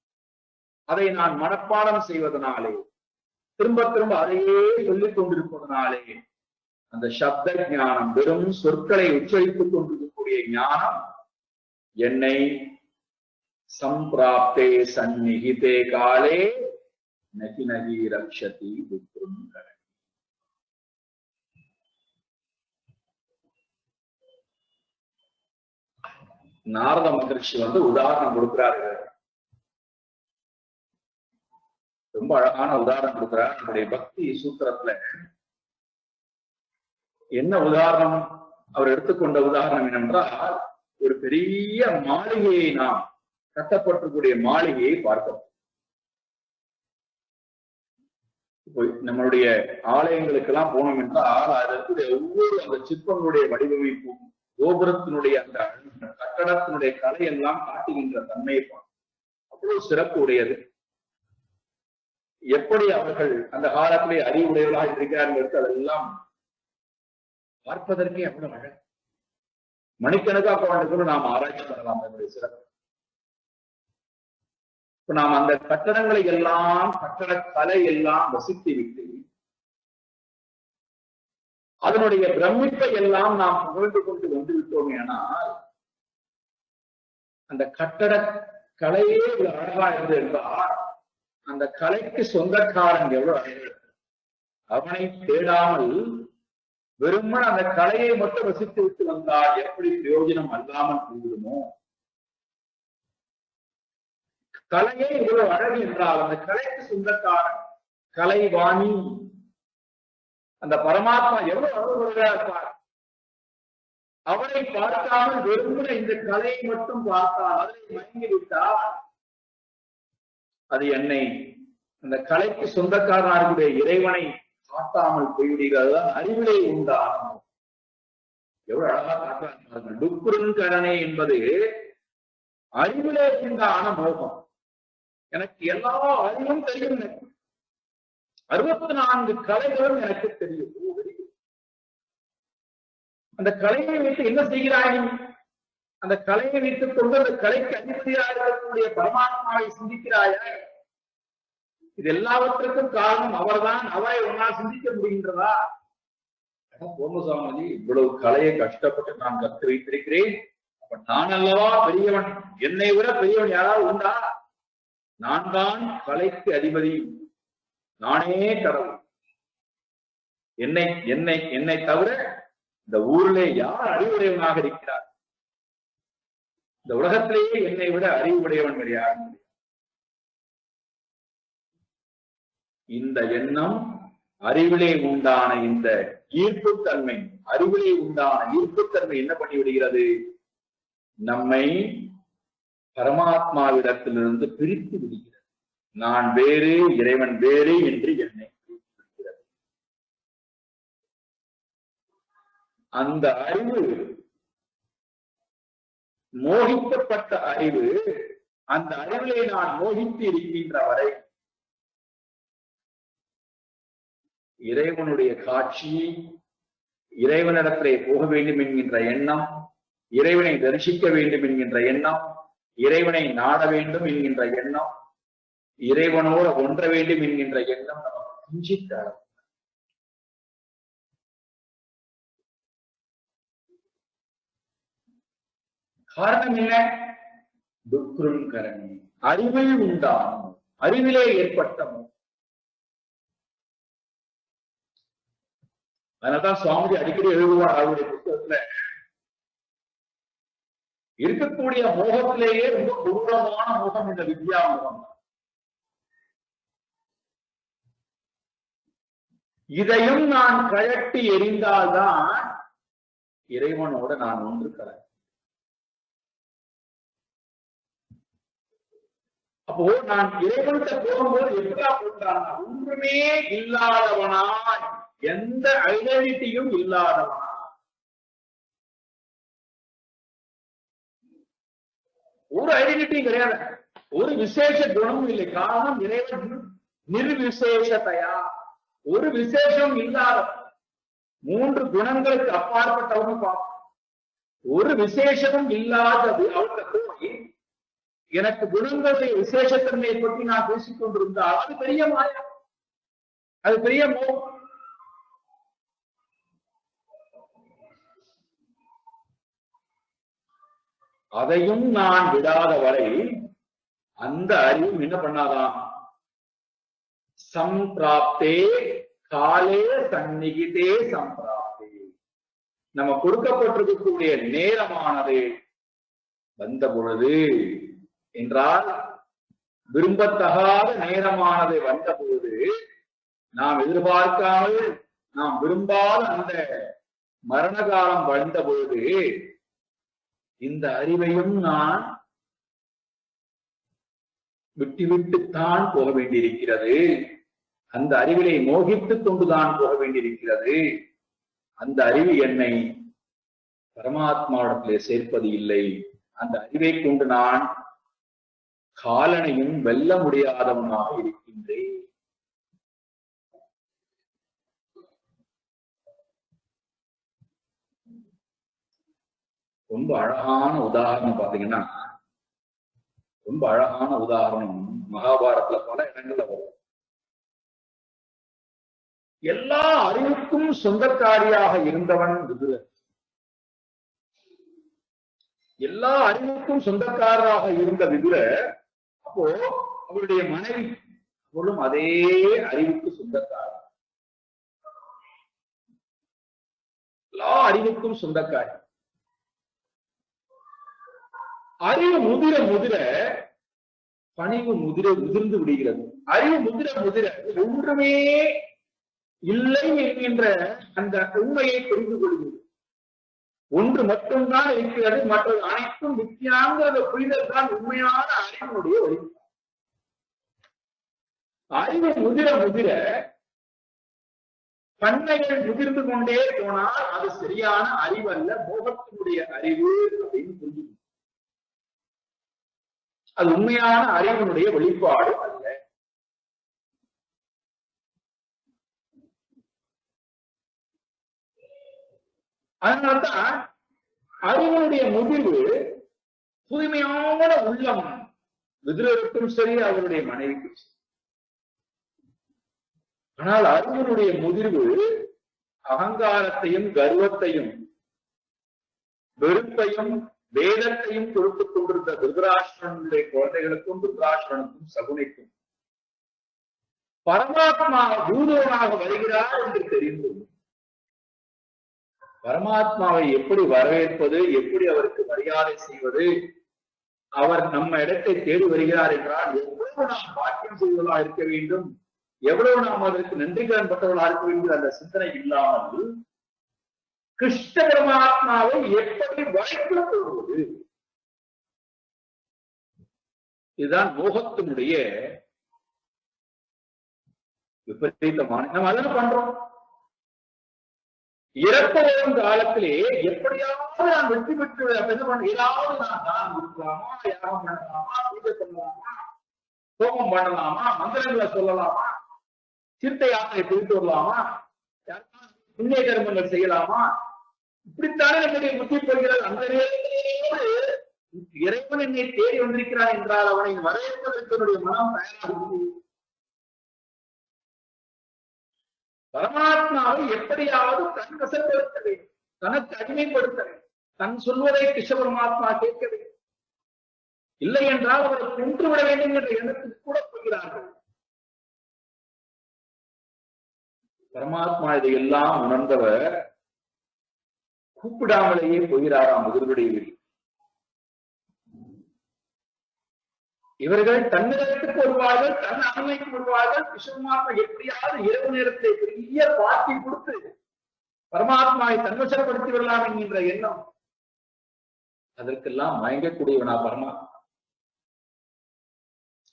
அதை நான் மனப்பாடம் செய்வதனாலே, திரும்ப திரும்ப அதையே சொல்லிக் கொண்டிருப்பதனாலே, அந்த சப்த ஞானம், வெறும் சொற்களை உச்சரித்துக் கொண்டிருக்கக்கூடிய ஞானம் என்னை சம்பிராப்தே சந்நிகிதே காலே நகி நகி ரக்ஷதி துப்ருங்கர. நாரத மகர்ஷி உதாரணம் கொடுக்கிறார்கள். ரொம்ப அழகான உதாரணம் கொடுக்கிறார். நம்முடைய பக்தி சூத்திரத்துல என்ன உதாரணம் அவர் எடுத்துக்கொண்ட உதாரணம் என்னென்றால், ஒரு பெரிய மாளிகையை, நாம் கட்டப்பட்டிருக்கூடிய மாளிகையை பார்க்கிறோம். இப்போ நம்மளுடைய ஆலயங்களுக்கெல்லாம் போனோம் என்றால் அதற்கு ஒவ்வொரு அந்த சிற்பங்களுடைய வடிவமைப்பும், கோபுரத்தினுடைய அந்த கட்டடத்தினுடைய கலையெல்லாம் காட்டுகின்ற தன்மையை பார்க்கும். அவ்வளவு சிறப்பு உடையது. எப்படி அவர்கள் அந்த காலத்திலே அறிவுடையவர்களாக இருக்கிறார்கள் அதெல்லாம் பார்ப்பதற்கே அவ்வளவு அழகு. மணிக்கணக்காக கூட நாம் ஆராய்ச்சி பண்ணலாம் அதனுடைய சிறப்பு. இப்ப நாம் அந்த கட்டடங்களை எல்லாம், கட்டட கலை எல்லாம் வசித்து விட்டு அதனுடைய பிரமிப்பை எல்லாம் நாம் புகழ்ந்து கொண்டு வந்து விட்டோம். ஆனால் அந்த கட்டட கலையே அழகா இருந்தது என்றால் அந்த கலைக்கு சொந்தக்காரன் எவ்வளவு அழகு. அவனை தேடாமல் வெறுமன் அந்த கலையை மட்டும் ரசித்து விட்டு வந்தால் எப்படி பிரயோஜனம் அல்லாமல் போகுமோ, கலையே இவ்வளவு அழகு என்றால் அந்த கலைக்கு சொந்தக்காரன் கலைவாணி. அந்த பரமாத்மா எவ்வளவு அழகுள்ளதா இருப்பார். அவரை பார்க்காமல் வெறுமன இந்த கலையை மட்டும் பார்த்தால், அதனை மயங்கிவிட்டால், அது என்னை அந்த கலைக்கு சொந்தக்காரனாருடைய இறைவனை காட்டாமல் போய்விடுகிறது. அறிவிலே உண்டான எவ்வளவு அழகா காட்டுறாங்க. டுக்குருங்கரணை என்பது அறிவிலே உண்டான மோகம். எனக்கு எல்லா அறிவும் தெரியும். எனக்கு 64 கலைகளும் எனக்கு தெரியும். அந்த கலையை வைத்து என்ன செய்கிறாய்? அந்த கலையை வைத்துக் கொண்டு அந்த கலைக்கு அதிபதியாக இருக்கக்கூடிய பரமாத்மாவை சிந்திக்கிறாயா? இது எல்லாவற்றுக்கும் காரணம் அவர்தான். அவரை உன்னால் சிந்திக்க முடிகின்றதா? கோமசாமி, இவ்வளவு கலையை கஷ்டப்பட்டு நான் கற்று வைத்திருக்கிறேன். அப்ப நான் அல்லவா பெரியவன்? என்னை விட பெரியவன் யாராவது உண்டா? நான் தான் கலைக்கு அதிபதி, நானே கடவுள். என்னை என்னை என்னை தவிர இந்த ஊரிலே யார் அறிவுடையவனாக இருக்கிறார்? இந்த உலகத்திலேயே என்னை விட அறிவுடையவன் கிடையாது. இந்த எண்ணம், அறிவிலே உண்டான இந்த ஈர்ப்புத்தன்மை, அறிவிலே உண்டான ஈர்ப்புத்தன்மை என்ன பண்ணிவிடுகிறது? நம்மை பரமாத்மாவிடத்திலிருந்து பிரித்து விடுகிறது. நான் வேறு, இறைவன் வேறு என்று என்னை பிரித்து விடுகிறது. அந்த அறிவு, மோகிக்கப்பட்ட அறிவு, அந்த அறிவிலே நான் மோகித்து இருக்கின்ற வரை இறைவனுடைய காட்சி, இறைவனிடத்திலே போக வேண்டும் என்கின்ற எண்ணம், இறைவனை தரிசிக்க வேண்டும் என்கின்ற எண்ணம், இறைவனை நாட வேண்டும் என்கின்ற எண்ணம், இறைவனோடு ஒன்ற வேண்டும் என்கின்ற எண்ணம் நமக்கு கிஞ்சித் ஆரம்பிக்கும். காரணம் என்ன? துக்ருங்கரணி, அறிவில் உண்டான, அறிவிலே ஏற்பட்ட. அதனால்தான் சுவாமி அடிக்கடி எழுதுவார் அவருடைய புத்தகத்துல, இருக்கக்கூடிய மோகத்திலேயே ரொம்ப கொடூரமான மோகம் இந்த வித்யா மோகம். இதையும் நான் கழட்டி எறிந்தால்தான் இறைவனோட நான் ஒன்று கலை. அப்போ நான் இறைவன்கிட்ட போகும்போது எப்படா போட்டான்? ஒன்றுமே இல்லாதவனாய், எந்த ஐடென்டிட்டியும் இல்லாதவனா, ஒரு ஐடென்டிட்டியும் கிடையாது, ஒரு விசேஷ குணமும் இல்லை. காரணம், இறைவன் நிர்விசேஷத்தையா, ஒரு விசேஷம் இல்லாத, 3 குணங்களுக்கு அப்பாற்பட்டவங்க பார்ப்போம். ஒரு விசேஷமும் இல்லாதது அவர்கிட்ட போய் எனக்கு குணங்களுடைய விசேஷத்தன்மையை பற்றி நான் பேசிக் கொண்டிருந்தால் அது பெரிய மாயா, அது பெரிய மோகம். அதையும் நான் விடாத வரை அந்த அறிவு என்ன பண்ணாதான்? சம்பிராப்தே காலே சந்நிகிதே சம்பிராப்தே, நம்ம கொடுக்கப்பட்டிருக்கக்கூடிய நேரமானது வந்த பொழுது என்றால், விரும்பத்தகாத நேரமானது வந்த பொழுது, நாம் எதிர்பார்க்காமல் நாம் விரும்பாத அந்த மரண காலம் வந்த பொழுது, இந்த அறிவையும் நான் விட்டுவிட்டுத்தான் போக வேண்டியிருக்கிறது. அந்த அறிவிலை மோகித்துக் கொண்டுதான் போக வேண்டியிருக்கிறது. அந்த அறிவு என்னை பரமாத்மாவிடத்திலே சேர்ப்பது இல்லை. அந்த அறிவை கொண்டு நான் காலனையும் வெல்ல முடியாதவனாக இருக்கின்றேன். ரொம்ப அழகான உதாரணம் பாத்தீங்கன்னா, ரொம்ப அழகான உதாரணம் மகாபாரதத்துல பல இடங்கள்ல வரும். எல்லா அறிவுக்கும் சொந்தக்காரியாக இருந்தவன் விதுரன். எல்லா அறிவுக்கும் சொந்தக்காரராக இருந்த விதுரர், அப்போ அவருடைய மனைவி அவளும் அதே அறிவுக்கு சொந்தக்காரர். எல்லா அறிவுக்கும் சொந்தக்காரி. அறிவு முதிர முதிர பணிவு முதிர்ந்து விடுகிறது. அறிவு முதிர ஒன்றுமே இல்லை என்கின்ற அந்த உண்மையை புரிந்து கொள்கிறது. ஒன்று மட்டும்தான் இருக்கிறது, மற்றது அனைத்தும் வித்தியாங்கிற புரிதல் தான் உண்மையான அறிவினுடைய வழி. அறிவு முதிர பன்மைகள் முதிர்ந்து கொண்டே போனால் அது சரியான அறிவு அல்ல, மோகத்தினுடைய அறிவு அப்படின்னு புரிஞ்சுக்கணும். அது உண்மையான அறிவினுடைய வெளிப்பாடு அல்ல. அதனால்தான் அறிவனுடைய முதிர்வு தூய்மையான உள்ளம் விதுரருக்கும் சரி, அவருடைய மனைவிக்கும் சரி. ஆனால் அறிவனுடைய முதிர்வு அகங்காரத்தையும் கர்வத்தையும் வெறுப்பையும் வேதத்தையும் கொடுத்துக் கொண்டிருந்த திருதராஷ்டிரனுடைய குழந்தைகளுக்கும் திருதராஷ்டிரனுக்கும் சகுனிக்கும் பரமாத்மா தூதனாக வருகிறார் என்று தெரிந்து பரமாத்மாவை எப்படி வரவேற்பது, எப்படி அவருக்கு மரியாதை செய்வது, அவர் நம்ம இடத்தை தேடி வருகிறார் என்றால் எவ்வளவு நாம் பாக்கியம் செய்வதா இருக்க வேண்டும், எவ்வளவு நாம் அதற்கு நன்றி கடன் பட்டவர்களா இருக்க வேண்டும் அந்த சிந்தனை இல்லாமல் கிருஷ்ண பரமாத்மாவை எப்படி வரைக்கும் கொள்வது, இதுதான் மோகத்தினுடைய விபரீதமான. நம்ம அதெல்லாம் பண்றோம். இறப்பு வரும் காலத்திலே எப்படியாவது நான் வெற்றி பெற்று ஏதாவது நான் தானம் கொடுக்கலாமா, யாகம் பண்ணலாமா, பூஜை பண்ணலாமா, ஹோமம் பண்ணலாமா, மந்திரங்களை சொல்லலாமா, தீர்த்த யாத்திரை போயிட்டு வரலாமா, புண்ணிய கர்மங்கள் செய்யலாமா, இப்படித்தானே நம்முடைய புத்தி போகிறது. அந்த நேரத்திலேயே இறைவன் என்னை தேடி வந்திருக்கிறான் என்றால் அவனை வரவேற்பதற்கு என்னுடைய மனம் தயாராக பரமாத்மாவை எப்படியாவது தன் வசப்படுத்த வேண்டும், தனக்கு அடிமைப்படுத்த வேண்டும், தன் சொல்வதை கிருஷ்ண பரமாத்மா கேட்க வேண்டும். இல்லை என்றால் அவரை கொன்றுவிட வேண்டும் என்ற எண்ணத்துக்கு கூட போகிறார்கள். பரமாத்மா இதையெல்லாம் உணர்ந்தவர் கூப்பிடாமலேயே போகிறாராம் எதிர்வுடைய வீடு. இவர்கள் தன்னிடத்துக்கு வருவார்கள், தன் அனுமைக்கு வருவார்கள். கிருஷ்ணமாத்மா எப்படியாவது இரவு நேரத்தை பெரிய பாட்டி கொடுத்து பரமாத்மாவை தன்வசப்படுத்தி விடலாம் என்கின்ற எண்ணம். அதற்கெல்லாம் மயங்கக்கூடியவனா பரமாத்மா.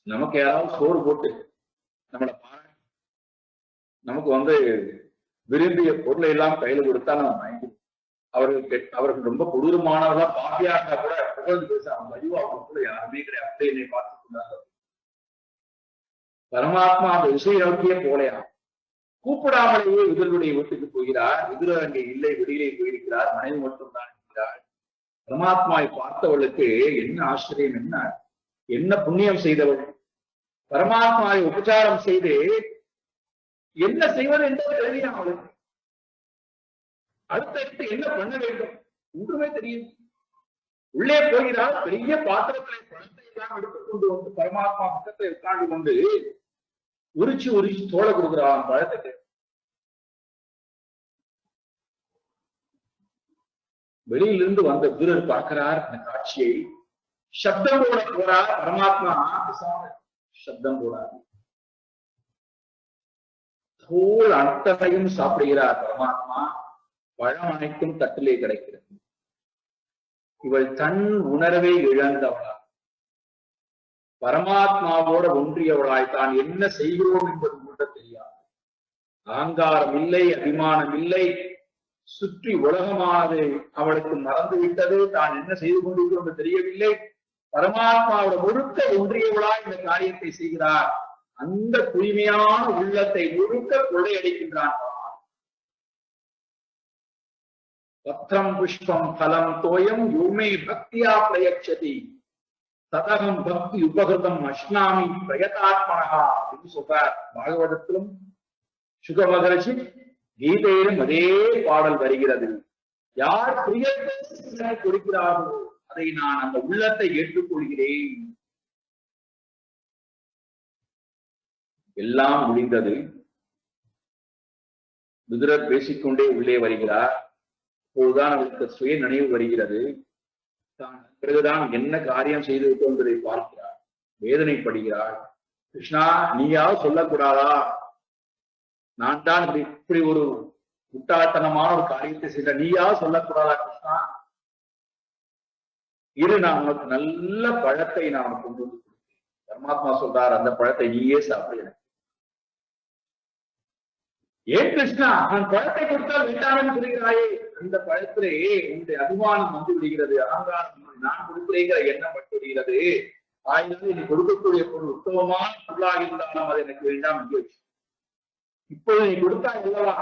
நமக்கு யாராவது சோறு போட்டு நம்மளை நமக்கு விரும்பிய பொருளை எல்லாம் கையில கொடுத்தா நம்ம மயங்கி அவர்கள் ரொம்ப கொடூரமானவர்களா பாப்பியா இருந்தா கூட புகழ்ந்து பேசாம ஐயோ அவங்களுக்குள்ள யாருமே கிடையாது, அப்படியே என்னை பார்த்து கொண்டாங்க. பரமாத்மா அந்த விஷயத்தையே போலையா கூப்பிடாமலேயே விதுரனுடைய வீட்டுக்கு போகிறார். விதுரர் அங்கே இல்லை, வெளியிலே போயிருக்கிறார், மனைவி மட்டும்தான் இருக்கிறார். பரமாத்மாவை பார்த்தவளுக்கு என்ன ஆச்சரியம், என்ன புண்ணியம் செய்தவள். பரமாத்மாவை உபச்சாரம் செய்து என்ன செய்வது என்று தெரியும் அவளுக்கு. அடுத்தடுத்து என்ன பண்ண வேண்டும் ஒன்றுமே தெரியும். உள்ளே போகிறார், பெரிய பாத்திரத்திலே பழத்தை எல்லாம் எடுத்துக்கொண்டு வந்து பரமாத்மா பக்கத்தை உட்கார்ந்து கொண்டு உரிச்சு தோலை கொடுக்கிறான் பழத்துக்கு. வெளியிலிருந்து வந்த வீரர் பார்க்கிறார் அந்த காட்சியை. சப்தம் போட போறார் பரமாத்மா, சப்தம் போடார். தோல் அத்தனையும் சாப்பிடுகிறார் பரமாத்மா. பழம் அனைத்தும் தட்டிலே கிடைக்கிறது. இவள் தன் உணர்வை இழந்தவளா, பரமாத்மாவோட ஒன்றியவளாய் தான் என்ன செய்கிறோம் என்பது கூட தெரியாது. அகங்காரம் இல்லை, அபிமானம் இல்லை, சுற்றி உலகமானது அவளுக்கு மறந்துவிட்டது. தான் என்ன செய்து கொண்டிருக்கிறோம் என்று தெரியவில்லை. பரமாத்மாவோட முழுக்க ஒன்றியவளாய் இந்த காரியத்தை செய்கிறார். அந்த தூய்மையான உள்ளத்தை முழுக்க கொள்ளையடிக்கின்றான். பத்திரம் புஷ்பம் பலம் தோயம் யோமே பக்தியா பிரயட்சதி ததகம் பக்தி உபகிருதம் அஷ்னாமி பிரயதாத்மனஹா அப்படின்னு சொல்றார். பாகவதத்திலும் சுக மகரிஷி கீதையிலும் அதே பாடல் வருகிறது. யார் பிரியத்தை கொடுக்கிறார்களோ அதை நான் அந்த உள்ளத்தை ஏற்றுக்கொள்கிறேன். எல்லாம் முடிந்தது. விதுரர் பேசிக்கொண்டே உள்ளே வருகிறார். அப்போதுதான் அவருக்கு சுய நினைவு வருகிறது. தான் பிறகுதான் என்ன காரியம் செய்து விட்டோம் என்பதை பார்க்கிறார். வேதனைப்படுகிறாள். கிருஷ்ணா, நீயாவது சொல்லக்கூடாதா? நான் தான் இப்படி ஒரு முட்டாள்தனமான ஒரு காரியத்தை செய்த, நீயாவது சொல்லக்கூடாதா கிருஷ்ணா? இரு, நான் உனக்கு நல்ல பழத்தை நான் கொண்டு வந்து கொடுத்தேன். பரமாத்மா சொல்றார், அந்த பழத்தை நீயே சாப்பிடு. ஏன் கிருஷ்ணா, நான் பழத்தை கொடுத்தால் வேண்டாம்னு சொல்கிறாயே? அந்த பழத்திலே உன்னுடைய அபிமானம் வந்து விடுகிறது, அகங்காரம், நான் கொடுக்கிறேங்கிற எண்ணம் பட்டு விடுகிறது. ஆயினும் நீ கொடுக்கக்கூடிய பொருள் உத்தமமான பொருளாக இருந்தாலும் அது எனக்கு வேண்டாம் என்று வச்சு. இப்போது நீ கொடுத்தா இல்லவா,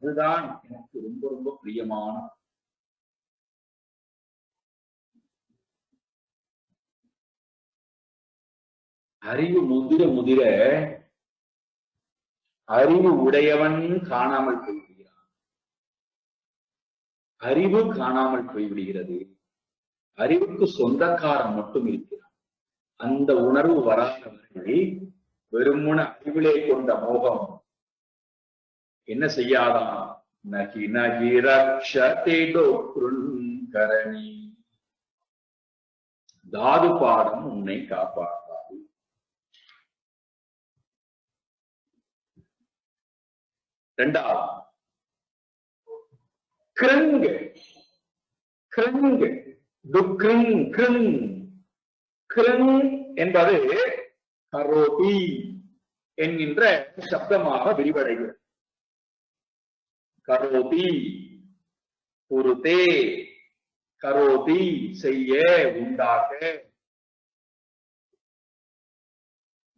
அதுதான் எனக்கு ரொம்ப ரொம்ப பிரியமான. அறிவு முதிர முதிர அறிவு உடையவன் காணாமல் போய்விடுகிறான். அறிவு காணாமல் போய்விடுகிறது. அறிவுக்கு சொந்தக்காரன் மட்டும் இருக்கிறான். அந்த உணர்வு வராதவர்கள் வெறுமுன அறிவிலே கொண்ட மோகம் என்ன செய்யாதான்? நகி நகி ரக்ஷதே டோக்ருன்கரணி. தாது பாடம் உன்னை காப்பாற்றாது. இரண்டாவது கிருங். கிருங் துக்ருங் கிருங். கிருங் என்பது கரோதி என்கின்ற சப்தமாக விரிவடைகிறது. கரோதி குருதே, கரோதி செய்ய, உண்டாக.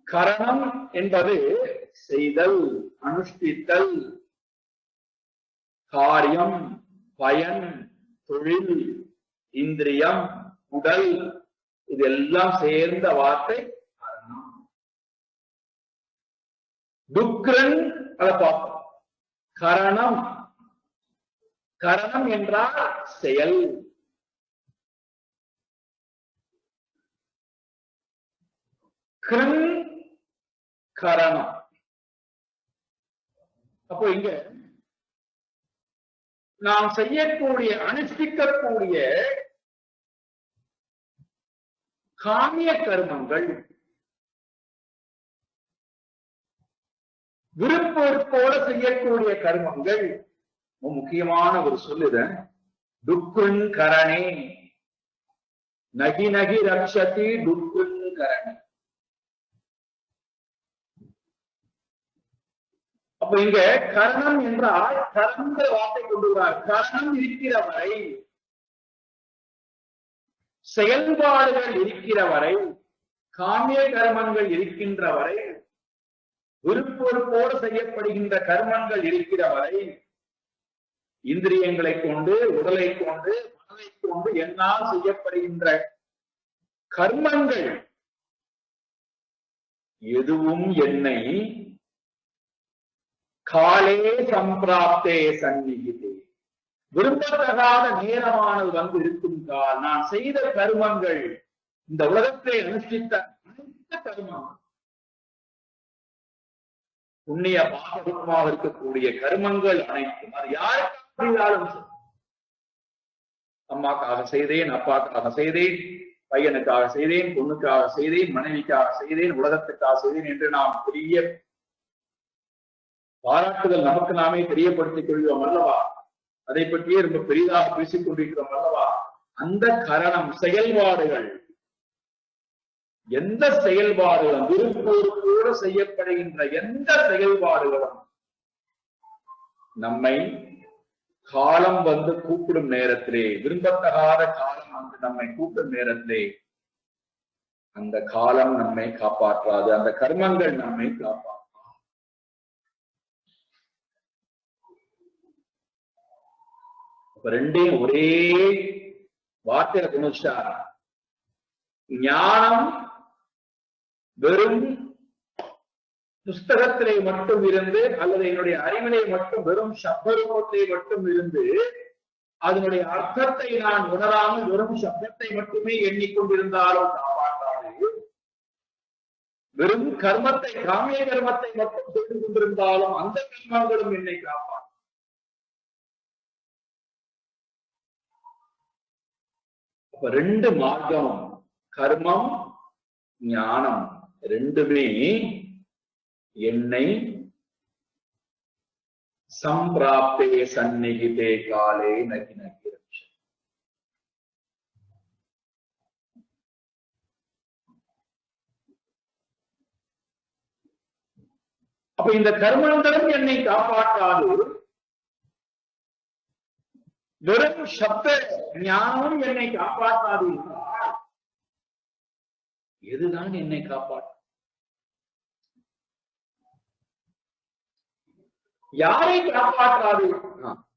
கரணம் என்பது செய்தல், அனுஷ்டித்தல், காரியம், பயன், தொழில், இந்திரியம், உடல், இதெல்லாம் சேர்ந்த வார்த்தை கரணம். துக்ரன் அதை பார்ப்போம். கரணம், கரணம் என்றால் செயல். கிருங் கரணம். அப்போ இங்க நாம் செய்யக்கூடிய, அனுஷ்டிக்கக்கூடிய காமிய கர்மங்கள், விருப்போட செய்யக்கூடிய கர்மங்கள், முக்கியமான ஒரு சொல்லுத துக்குன் கரணே. நகி நகி ரக்ஷதி துக்குன் கரணே. அப்ப இங்க கரணம் என்றால் கரந்த வார்த்தை கொண்டு வரார். கரணம் இருக்கிற வரை, செயல்பாடுகள் இருக்கிற வரை, காமிய கர்மங்கள் இருக்கின்ற வரை, விருப்போடு செய்யப்படுகின்ற கர்மங்கள் இருக்கிற வரை, இந்திரியங்களை கொண்டு, உடலை கொண்டு, மனதை கொண்டு என்னால் செய்யப்படுகின்ற கர்மங்கள் எதுவும் என்னை காலே சம்பிராப்தே சந்நிகிதே, விரும்பத்தகாத நேரமானது வந்து இருக்கும் கால், நான் செய்த கர்மங்கள், இந்த உலகத்தை அனுஷ்டித்த அனைத்து கர்மம், புண்ணிய பாவமாக இருக்கக்கூடிய கர்மங்கள் அனைத்தும், அது யாருக்காக, அம்மாக்காக செய்தேன், அப்பாக்காக செய்தேன், பையனுக்காக செய்தேன், பொண்ணுக்காக செய்தேன், மனைவிக்காக செய்தேன், உலகத்துக்காக செய்தேன் என்று நாம் பெரிய பாராட்டுதல் நமக்கு நாமே தெரியப்படுத்திக் கொள்கிறோம் அல்லவா? அதை பற்றியே ரொம்ப பெரிதாக பேசிக் கொண்டிருக்கிறோம் அல்லவா? அந்த கரணம், செயல்பாடுகள், எந்த செயல்பாடுகளும், விருப்போடு செய்யப்படுகின்ற எந்த செயல்பாடுகளும் நம்மை காலம் வந்து கூப்பிடும் நேரத்திலே, விரும்பத்தகாத காலம் வந்து நம்மை கூப்பிடும் நேரத்திலே, அந்த காலம் நம்மை காப்பாற்றாது, அந்த கர்மங்கள் நம்மை காப்பாற்று. ரெண்டையும் ஒரே வார்த்தையில கொண்டு வச்சார். ஞானம் வெறும் புஸ்தகத்திலே மட்டும் இருந்து, அல்லது என்னுடைய அறிவிலே மட்டும் வெறும் சப்தரூபத்திலே மட்டும் இருந்து, அதனுடைய அர்த்தத்தை நான் உணராமல் வெறும் சப்தத்தை மட்டுமே எண்ணிக்கொண்டிருந்தாலும் காப்பாற்றாது. வெறும் கர்மத்தை, காமிய கர்மத்தை மட்டும் செய்து கொண்டிருந்தாலும் அந்த கர்மங்களும் என்னை காப்பாற்று. அப்ப ரெண்டு மார்க்கம், கர்மம், ஞானம் ரெண்டுமே என்னை சம்பிராப்தே சந்நிகிதே காலே நகி நகி. அப்ப இந்த கர்மாந்தரம் என்னை காப்பாற்றாது, வெறும் சப்த ஞானமும் என்னை காப்பாற்றாது என்றால் எதுதான் என்னை காப்பாற்றும்? யாரை காப்பாற்றாது?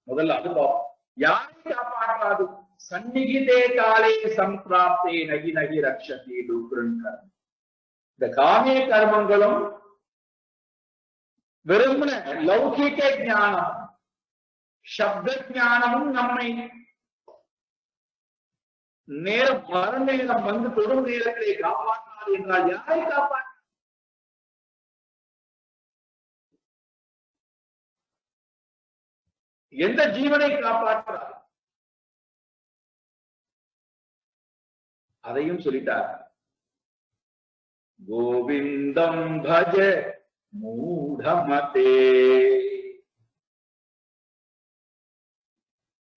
முதல்ல அது பார்ப்போம். யாரை காப்பாற்றாது? சந்நிகிதே காலே சம்பிராப்தே நகி நகி ரக்ஷதி டுக்ரன் கர்மம். இந்த காமிய கர்மங்களும் வெறுமன லௌகிக ஞானம், சப்த ஞானமும் நம்மை நேரம் மரண நேரம் வந்து தொடும் நேரத்திலே காப்பாற்றாது என்றால் யாரை காப்பாற்ற? எந்த ஜீவனை காப்பாற்றார்? அதையும் சொல்லிட்டார். கோவிந்தம் பஜ மூடமதே.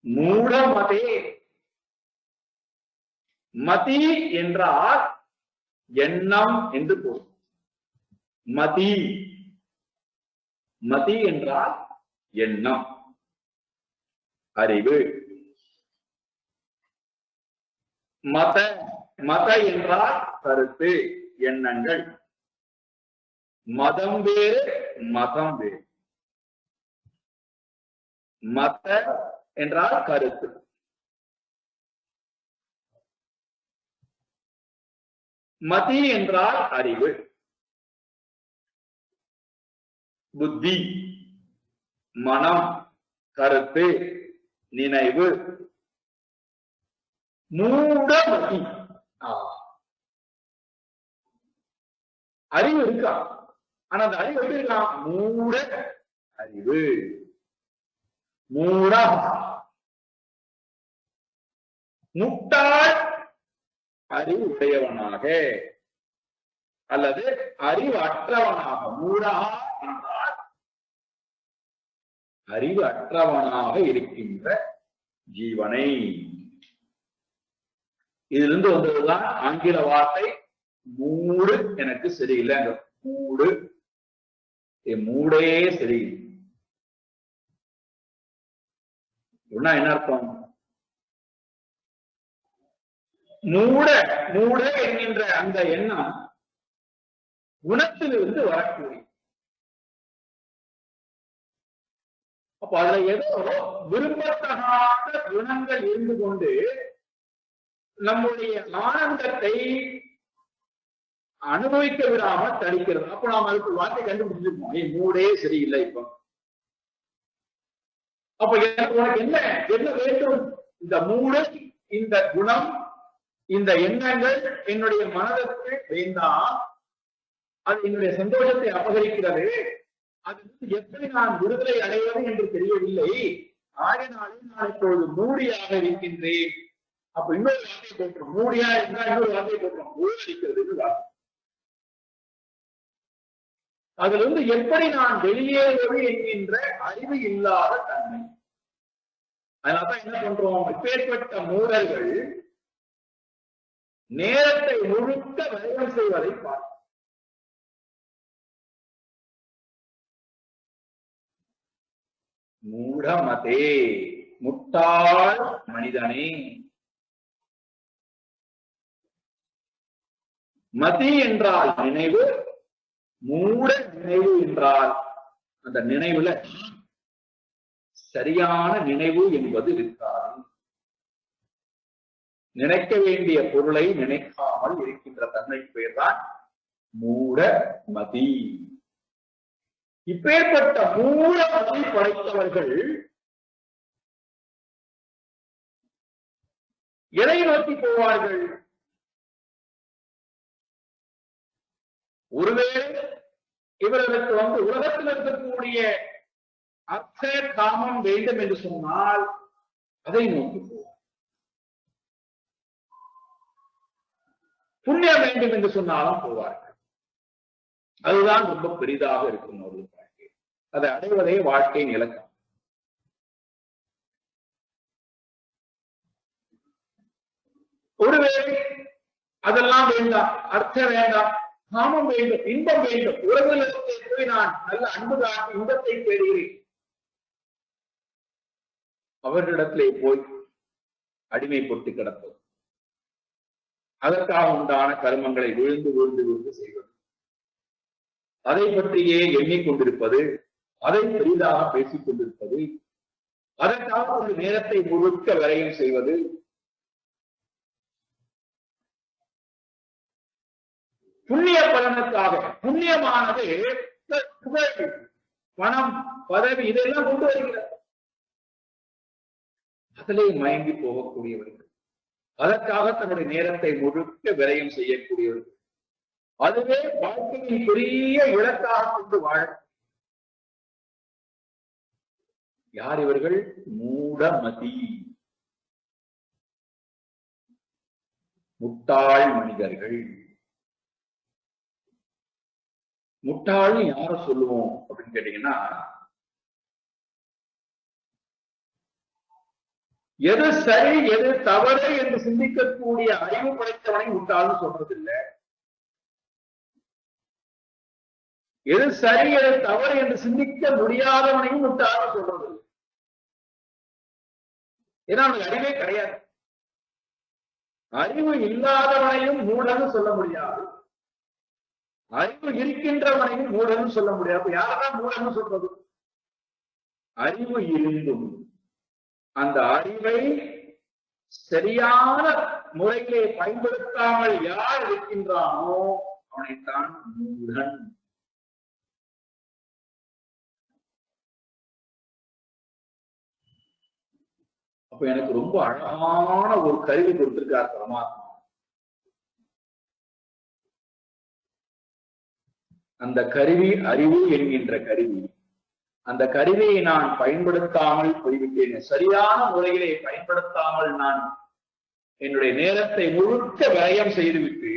மூடமதே. மதி என்றால் எண்ணம் என்று பொருள். மதி, மதி என்றால் எண்ணம், அறிவு. மத, மத என்றால் கருத்து, எண்ணங்கள். மதம் வேறு, மதம் வேறு. மத என்றால் கருத்து, மதி என்றால் அறிவு, புத்தி, மனம், கருத்து, நினைவு. மூடமதி. அறிவு இருக்கா? ஆனா அந்த அறிவு எப்படி இருக்கலாம்? மூட அறிவு. மூட, முட்டாள் அறிவு உடையவனாக அல்லது அறிவு அற்றவனாக. மூடா என்றால் அறிவு அற்றவனாக இருக்கின்ற ஜீவனை. இதிலிருந்து வந்ததுதான் ஆங்கில வார்த்தை மூடு. எனக்கு சரியில்லை, மூடு, மூடே சரியில்லை. என்ன அர்த்தம்? மூட, மூட என்கின்ற அந்த எண்ணம் குணத்திலிருந்து வரக்கூடிய. அப்ப அதுல ஏதோ விரும்பத்தகாத குணங்கள் இருந்து கொண்டு நம்முடைய ஆனந்தத்தை அனுபவிக்க விடாமல் தடுக்கிறது. அப்ப நாம் அதுக்கு வார்த்தை கண்டுபிடிச்சிருப்போம், மூடே சரியில்லை. இப்ப அப்ப எனக்கு உனக்கு என்ன என்ன வேண்டும்? இந்த மூடு, இந்த குணம், இந்த எண்ணங்கள் என்னுடைய மனதிற்கு வேண்டாம். அது என்னுடைய சந்தோஷத்தை அபகரிக்கிறது. அது எப்படி நான் விடுதலை அடைவது என்று தெரியவில்லை. ஆகினாலே நான் இப்பொழுது மூடியாக இருக்கின்றேன். அப்ப இன்னொரு வார்த்தையை போட்டுரும். மூடியா இருந்தால் இன்னொரு வார்த்தையை போட்டுரும், ஊழலிக்கிறது. அதுல இருந்து எப்படி நான் வெளியேறுவது என்கின்ற அறிவு இல்லாத தன்மை. அதனாலதான் என்ன பண்றோம்? இப்பேற்பட்ட மூடர்கள் நேரத்தை முழுக்க விரயம் செய்வதை பார்க்கிறோம். மூடமதே, முட்டாள் மனிதனே. மதி என்றால் நினைவு, மூட நினைவு என்றால் அந்த நினைவுல சரியான நினைவு என்பது இருக்காது. நினைக்க வேண்டிய பொருளை நினைக்காமல் இருக்கின்ற தன்மைக்கு பெயர் தான் மூட மதி. இப்பேற்பட்ட மூட மதி படைத்தவர்கள் எதை நோக்கி போவார்கள்? ஒருவேளை இவர்களுக்கு உலகத்தில் இருக்கக்கூடிய அர்த்த காமம் வேண்டும் என்று சொன்னால் அதை நோக்கி போவார். புண்ணியம் வேண்டும் என்று சொன்னாலும் போவார்கள். அதுதான் ரொம்ப பெரிதாக இருக்கும் ஒரு வாழ்க்கை. அதை அடைவதே வாழ்க்கையின் இலக்கம். ஒருவேளை அதெல்லாம் வேண்டாம், அர்த்தம் வேண்டாம், காமம் வேண்டும், இன்பம் வேண்டும், உறவுகளுக்கு போய் நான் நல்ல அன்பு காட்டி இன்பத்தை தேடுகிறேன், அவர்களிடத்திலே போய் அடிமைப்பட்டு கிடப்பது, அதற்காக உண்டான கர்மங்களை விழுந்து விழுந்து விழுந்து செய்வது, அதை பற்றியே எண்ணிக்கொண்டிருப்பது, அதை பெரிதாக பேசிக் கொண்டிருப்பது, அதற்காக ஒரு நேரத்தை முழுக்க வரையும் செய்வது, புண்ணிய பலனுக்காக. புண்ணியமானது புகழ், பணம், பதவி இதெல்லாம் கொண்டு வருகிறது. அதிலே மயங்கி போகக்கூடியவர்கள், அதற்காக தன்னுடைய நேரத்தை முழுக்க விரயம் செய்யக்கூடியவர்கள், அதுவே வாழ்க்கையின் பெரிய இலக்காக கொண்டு வாழ. யார் இவர்கள்? மூடமதி, முட்டாள் மனிதர்கள். முட்டாள் யார சொல்லுவோம் அப்படின்னு கேட்டீங்கன்னா, எது சரி எது தவறு என்று சிந்திக்கக்கூடிய அறிவு படைத்தவனை முட்டாள்னு சொல்றதில்லை. எது சரி எது தவறு என்று சிந்திக்க முடியாதவனையும் முட்டாள்னு சொல்றது. ஏன்னா அவனுக்கு அறிவே கிடையாது. அறிவு இல்லாதவனையும் மூடன்னு சொல்ல முடியாது, அறிவு இருக்கின்றவனையும் மூடன்னு சொல்ல முடியாது. யாரதான் மூடன்னு சொல்றது? அறிவு இருந்தும் அந்த அறிவை சரியான முறையிலே பயன்படுத்தாமல் யார் இருக்கின்றானோ அவனைத்தான் மூடன். அப்ப எனக்கு ரொம்ப அழகான ஒரு கருவி கொடுத்திருக்கார் பரமாத்மா. அந்த கருவி அறிவு என்கின்ற கருவி. அந்த கருவியை நான் பயன்படுத்தாமல் போய்விட்டேன், சரியான முறையிலே பயன்படுத்தாமல் நான் என்னுடைய நேரத்தை முழுக்க விரயம் செய்துவிட்டு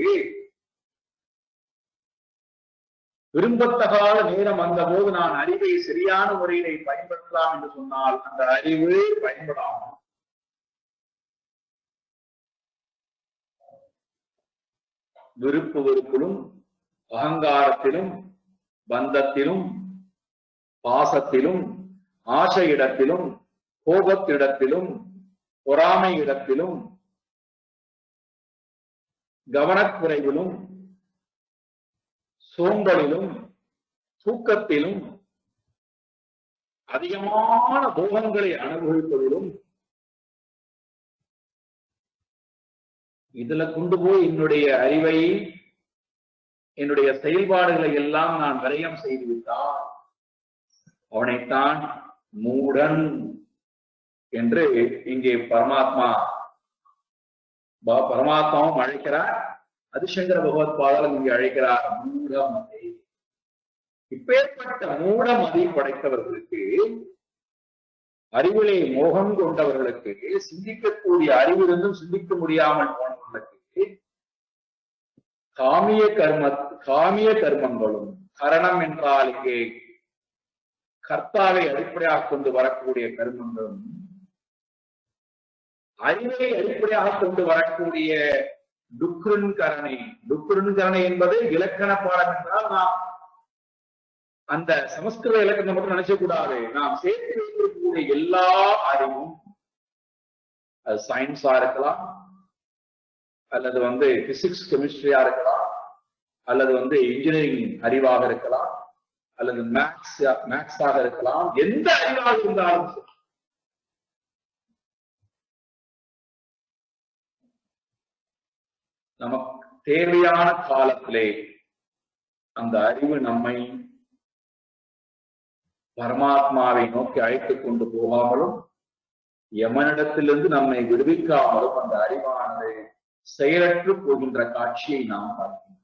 விரும்பத்தகாத நேரம் வந்த போது நான் அறிவை சரியான முறையிலே பயன்படுத்தலாம் என்று சொன்னால் அந்த அறிவு பயன்படாமல் விருப்பு வெறுப்பிலும் அகங்காரத்திலும் பந்தத்திலும் பாசத்திலும் ஆசையிடத்திலும் கோபத்திடத்திலும் பொறாமை இடத்திலும் கவனக்குறைவிலும் சோம்பலிலும் தூக்கத்திலும் அதிகமான போகங்களை அனுபவிப்பதிலும் இதுல கொண்டு போய் என்னுடைய அறிவை என்னுடைய செயல்பாடுகளை எல்லாம் நான் விரயம் செய்துவிட்டால் அவனைத்தான் மூடன் என்று இங்கே பரமாத்மாவும் அழைக்கிறார். அதிசங்கர பகவத் பாதாளம் இங்கே அழைக்கிறார் மூடமதி. இப்பேற்பட்ட மூடமதி படைத்தவர்களுக்கு, அறிவிலே மோகம் கொண்டவர்களுக்கு, சிந்திக்கக்கூடிய அறிவிலிருந்தும் சிந்திக்க முடியாமல் போனவர்களுக்கு காமிய கர்மங்களும், கரணம் என்றால் இங்கே கர்த்தாவை அடிப்படையாக கொண்டு வரக்கூடிய கர்மங்களும், அறிவை அடிப்படையாக கொண்டு வரக்கூடிய டுக்ருன்கரணை என்பது இலக்கண பாடம் என்றால் நாம் அந்த சமஸ்கிருத இலக்கணம் மட்டும் நினைச்ச கூடாது. நாம் சேர்த்து வைத்திருக்கக்கூடிய எல்லா அறிவும், அது சயின்ஸா இருக்கலாம், அல்லது பிசிக்ஸ் கெமிஸ்ட்ரியா இருக்கலாம், அல்லது இன்ஜினியரிங் அறிவாக இருக்கலாம், அல்லது மேக்ஸாக இருக்கலாம், எந்த அறிவாக இருந்தாலும் நமக்கு தேவையான காலத்திலே அந்த அறிவு நம்மை பரமாத்மாவை நோக்கி அழைத்துக் கொண்டு போகாமலும் யமனிடத்திலிருந்து நம்மை விடுவிக்காமலும் அந்த அறிவானது செயலற்று போகின்ற காட்சியை நாம் பார்க்கிறோம்.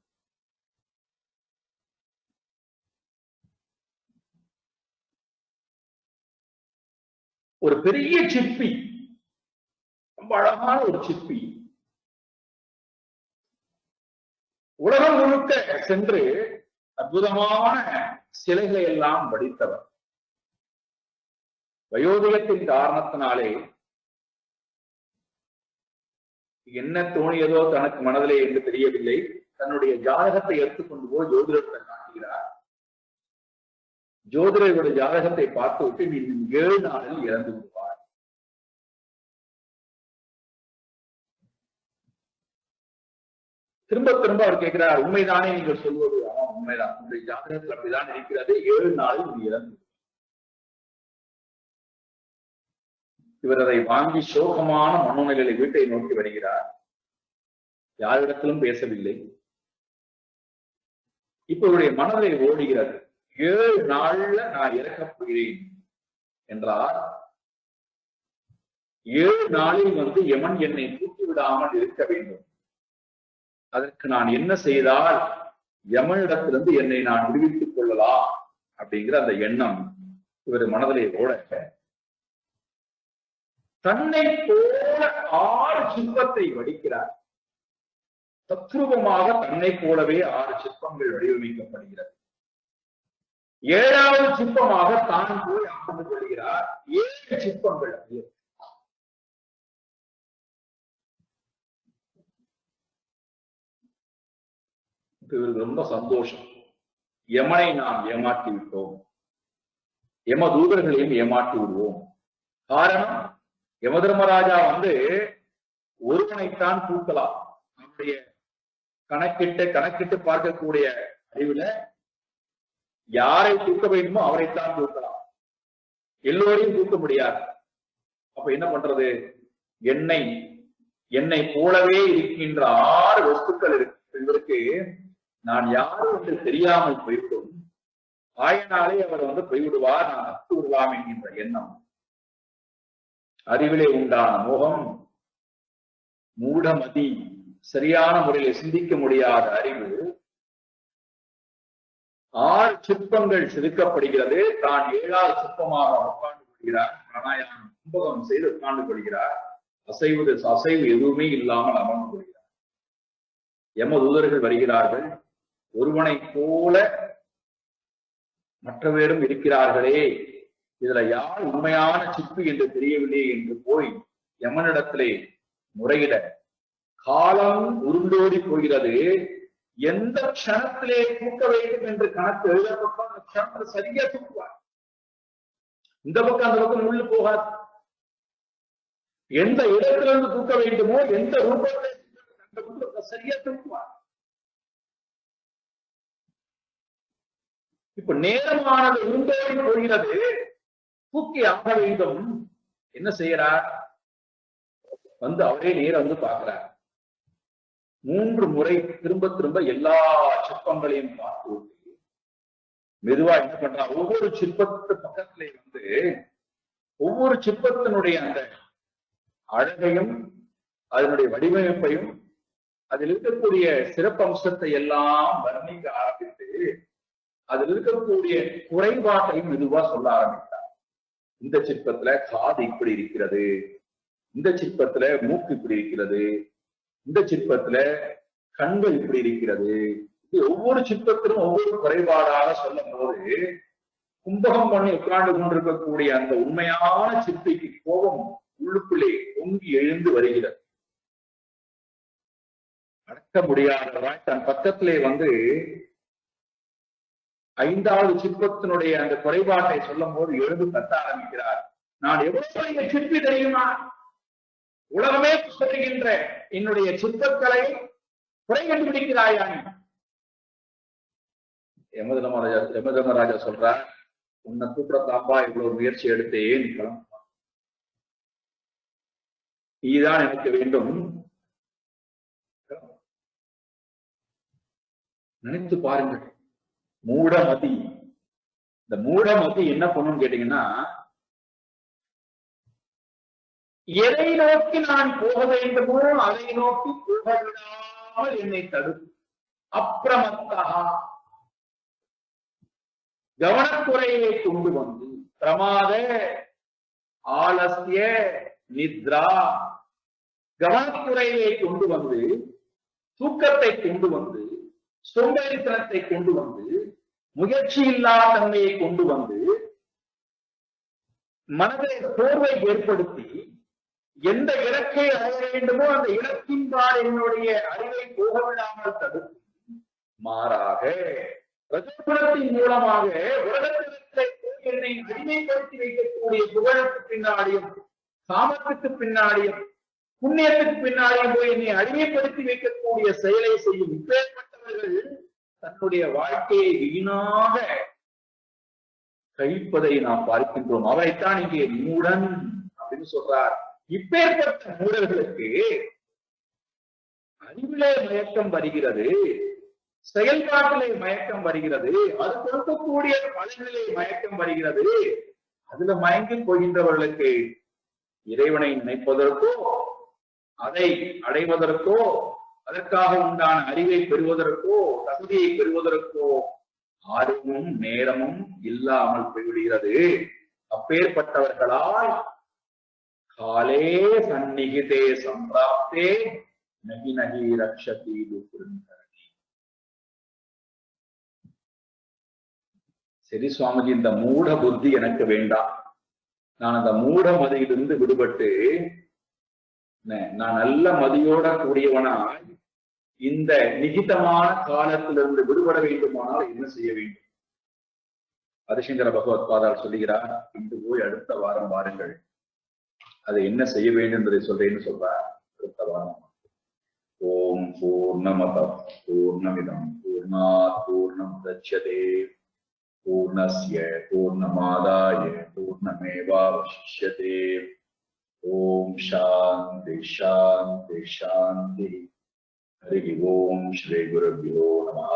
ஒரு பெரிய சிற்பி, ரொம்ப அழகான ஒரு சிற்பி, உலகம் முழுக்க சென்று அற்புதமான சிலைகளை எல்லாம் வடித்தவர். வயோதிகத்தின் காரணத்தினாலே என்ன தோணியதோ தனக்கு மனதிலே என்று தெரியவில்லை, தன்னுடைய ஜாதகத்தை எடுத்துக்கொண்டு போய் ஜோதிடத்தை காட்டுகிறார். ஜோதிடருடைய ஜாதகத்தை பார்த்து விட்டு நீ 7 நாளில் இறந்து விடுவார். திரும்ப திரும்ப அவர் கேட்கிறார், உண்மைதானே நீங்கள் சொல்வது? உண்மைதான், உங்களுடைய ஜாதகத்தில் அப்படிதான் இருக்கிறது, 7 நாளில் நீ இறந்து. இவர் அதை வாங்கி சோகமான மனோநிலையை வீட்டை நோக்கி வருகிறார். யாரிடத்திலும் பேசவில்லை. இப்ப இவருடைய மனதை ஓடுகிறது, 7 நாள்ல நான் இறக்கப் போகிறேன் என்றால் 7 நாளில் யமன் என்னை தூக்கி விடாமல் இருக்க வேண்டும். அதற்கு நான் என்ன செய்தால் யமனிடத்திலிருந்து என்னை நான் விடுவித்துக் கொள்ளலாம் அப்படிங்கிற அந்த எண்ணம் இவர் மனதிலே ஓட, தன்னை போல 6 சிற்பத்தை வடிக்கிறார். தத்ரூபமாக தன்னை போலவே 6 சிற்பங்கள் வடிவமைக்கப்படுகிறது. 7வது சிற்பமாக தான் போய் அமர்ந்து கொள்கிறார். 7 சிற்பங்கள். இவருக்கு ரொம்ப சந்தோஷம். யமனை நாம் ஏமாற்றி விட்டோம், யம தூதர்களையும் ஏமாற்றி விடுவோம். காரணம், யமதர்மராஜா ஒருவனைத்தான் தூக்கலாம். நம்முடைய கணக்கிட்டு பார்க்கக்கூடிய அறிவுல யாரை தூக்க வேண்டுமோ அவரைத்தான் தூக்கலாம், எல்லோரையும் தூக்க முடியாது. அப்ப என்ன பண்றது? என்னை போலவே இருக்கின்ற 6 வஸ்துக்கள் இருக்கு. இவருக்கு நான் யாரு என்று தெரியாமல் போய்விடும், ஆயனாலே அவர் போய்விடுவார், நான் அத்து விடலாம் என்கின்ற எண்ணம். அறிவிலே உண்டான மோகம், மூடமதி, சரியான முறையில் சிந்திக்க முடியாத அறிவு. 6 சிற்பங்கள் செதுக்கப்படுகிறது. தான் 7வது சிற்பமாக உட்கார்ந்து கொள்கிறார். பிராணாயாமம் கும்பகம் செய்து உட்கார்ந்து கொள்கிறார். அசைவு எதுவுமே இல்லாமல் அமர்ந்து கொள்கிறார். யம தூதர்கள் வருகிறார்கள். ஒருவனை போல மற்றவரும் இருக்கிறார்களே, இதுல யார் உண்மையான சிற்பி என்று தெரியவில்லை என்று போய் யமனிடத்திலே முறையிட காலம் உருண்டோடி போகிறது. எந்த க்ஷணத்திலே தூக்க வேண்டும் என்று கணக்கு எழுதப்பட்ட அந்த க்ஷணத்தில் சரியா தூக்குவார். இந்த பக்கம் அந்த பக்கம் உள்ள போகாது. எந்த இடத்திலிருந்து தூக்க வேண்டுமோ, எந்த ரூபத்தை சரியா தூக்குவார். இப்ப நேரமானது உருண்டோடி போகிறது, தூக்கி ஆக வேண்டும். என்ன செய்யறார்? அவரே நேரம் பார்க்கிறார். 3 முறை திரும்ப திரும்ப எல்லா சிற்பங்களையும் பார்த்து மெதுவா என்ன பண்றார்? ஒவ்வொரு சிற்பத்து பக்கத்திலே ஒவ்வொரு சிற்பத்தினுடைய அந்த அழகையும் அதனுடைய வடிவமைப்பையும் அதில் இருக்கக்கூடிய சிறப்பம்சத்தை எல்லாம் வர்ணிக்க ஆரம்பித்து அதில் இருக்கக்கூடிய குறைபாட்டையும் மெதுவா சொல்ல ஆரம்பித்தார். இந்த சிற்பத்துல காது இப்படி இருக்கிறது, இந்த சிற்பத்துல மூக்கு இப்படி இருக்கிறது, இந்த சிற்பத்துல கண்கள் இப்படி இருக்கிறது. ஒவ்வொரு சிற்பத்திலும் ஒவ்வொரு குறைபாடாக சொல்லும் போது கும்பகம் பண்ணி உட்கார்ந்து கொண்டிருக்கக்கூடிய அந்த உண்மையான சிற்பிக்கு கோபம் உள்ளுக்குள்ளே பொங்கி எழுந்து வருகிறது. அடக்க முடியாதவராய் தன் பக்கத்திலே 5வது சிற்பத்தினுடைய அந்த குறைபாட்டை சொல்லும் போது எழுந்து கத்த ஆரம்பிக்கிறார். நான் எவ்வளவு பெரிய சிற்பி தெரியுமா? உலகமே சொல்லுகின்ற என்னுடைய சிற்பக்கலை குறை கண்டுபிடிக்கிறாயா? யமதர்மராஜா சொல்றார், உன்னை தூக்குறதாப்பா இவ்வளவு முயற்சி எடுத்தேன், நீதான் எனக்கு வேண்டும். நினைத்து பாருங்கள், மூடமதி. இந்த மூடமதி என்ன பண்ணும் கேட்டீங்கன்னா, எதை நோக்கி நான் போக வேண்டுமோ அதை நோக்கி போக விடாமல் என்னை தடுக்கும். அப்பிரமத்தா, கவனக்குறையை கொண்டு பிரமாத ஆலசிய நித்ரா, கவனக்குறையை கொண்டு தூக்கத்தை கொண்டு சோம்பேறித்தனத்தை கொண்டு வந்து, முயற்சி இல்லா தன்மையை கொண்டு வந்து, மனதை சோர்வை ஏற்படுத்தி, எந்த இலக்கை அடைய வேண்டுமோ அந்த இலக்கின்பால் என்னுடைய அறிவை போக விடாமல் தடுத்து, மாறாக ரஜோகுணத்தின் மூலமாக உலகத்திலே என்னை அடிமைப்படுத்தி வைக்கக்கூடிய புகழுக்கு பின்னாடியும், சாமத்துக்கு பின்னாடியும், புண்ணியத்துக்கு பின்னாடியும் போய் என்னை அடிமைப்படுத்தி வைக்கக்கூடிய செயலை செய்யும் இப்பேற்பட்டவர்கள் தன்னுடைய வாழ்க்கையை வீணாக கழிப்பதை நாம் பார்க்கின்றோம். அவரைத்தான் இங்கே மூடன் அப்படின்னு சொல்றார். இப்பேற்பட்ட மூடர்களுக்கு அறிவிலே மயக்கம் வருகிறது, செயல்பாட்டிலே மயக்கம் வருகிறது, அது கொடுக்கக்கூடிய பலனிலே மயக்கம் வருகிறது. அதுல மயங்கி போகின்றவர்களுக்கு இறைவனை நினைப்பதற்கோ, அதை அடைவதற்கோ, அதற்காக உண்டான அறிவை பெறுவதற்கோ, தகுதியை பெறுவதற்கோ ஆர்வமும் நேரமும் இல்லாமல் போய்விடுகிறது. அப்பேற்பட்டவர்களால் காலே சந்நிகிதே சம்பிராப்தே நகி நகி ரக்ஷதி துர்கரணி. சரி சுவாமிஜி, இந்த மூட புத்தி எனக்கு வேண்டாம். நான் அந்த மூட மதியிலிருந்து விடுபட்டு நான் நல்ல மதியோட கூடியவனாய் இந்த நிகிதமான காலத்திலிருந்து விடுபட வேண்டுமானால் என்ன செய்ய வேண்டும்? ஆதிசங்கர பகவத் பாதால் சொல்லுகிறார், இன்று போய் அடுத்த வாரம் வாருங்கள், அதை என்ன செய்ய வேண்டும் என்பதை சொல்றேன்னு சொல்றார். அடுத்த வாரம் ஓம் பூர்ணமத பூர்ணமிதம் பூர்ணாத் பூர்ணமுதச்யதே பூர்ணஸ்ய பூர்ணமாதாய பூர்ணமேவாவசிஷ்யதே. ஓம் சாந்தி சாந்தி சாந்தி. ஹரி ஓம் ஸ்ரீ குருभ्यो நமः.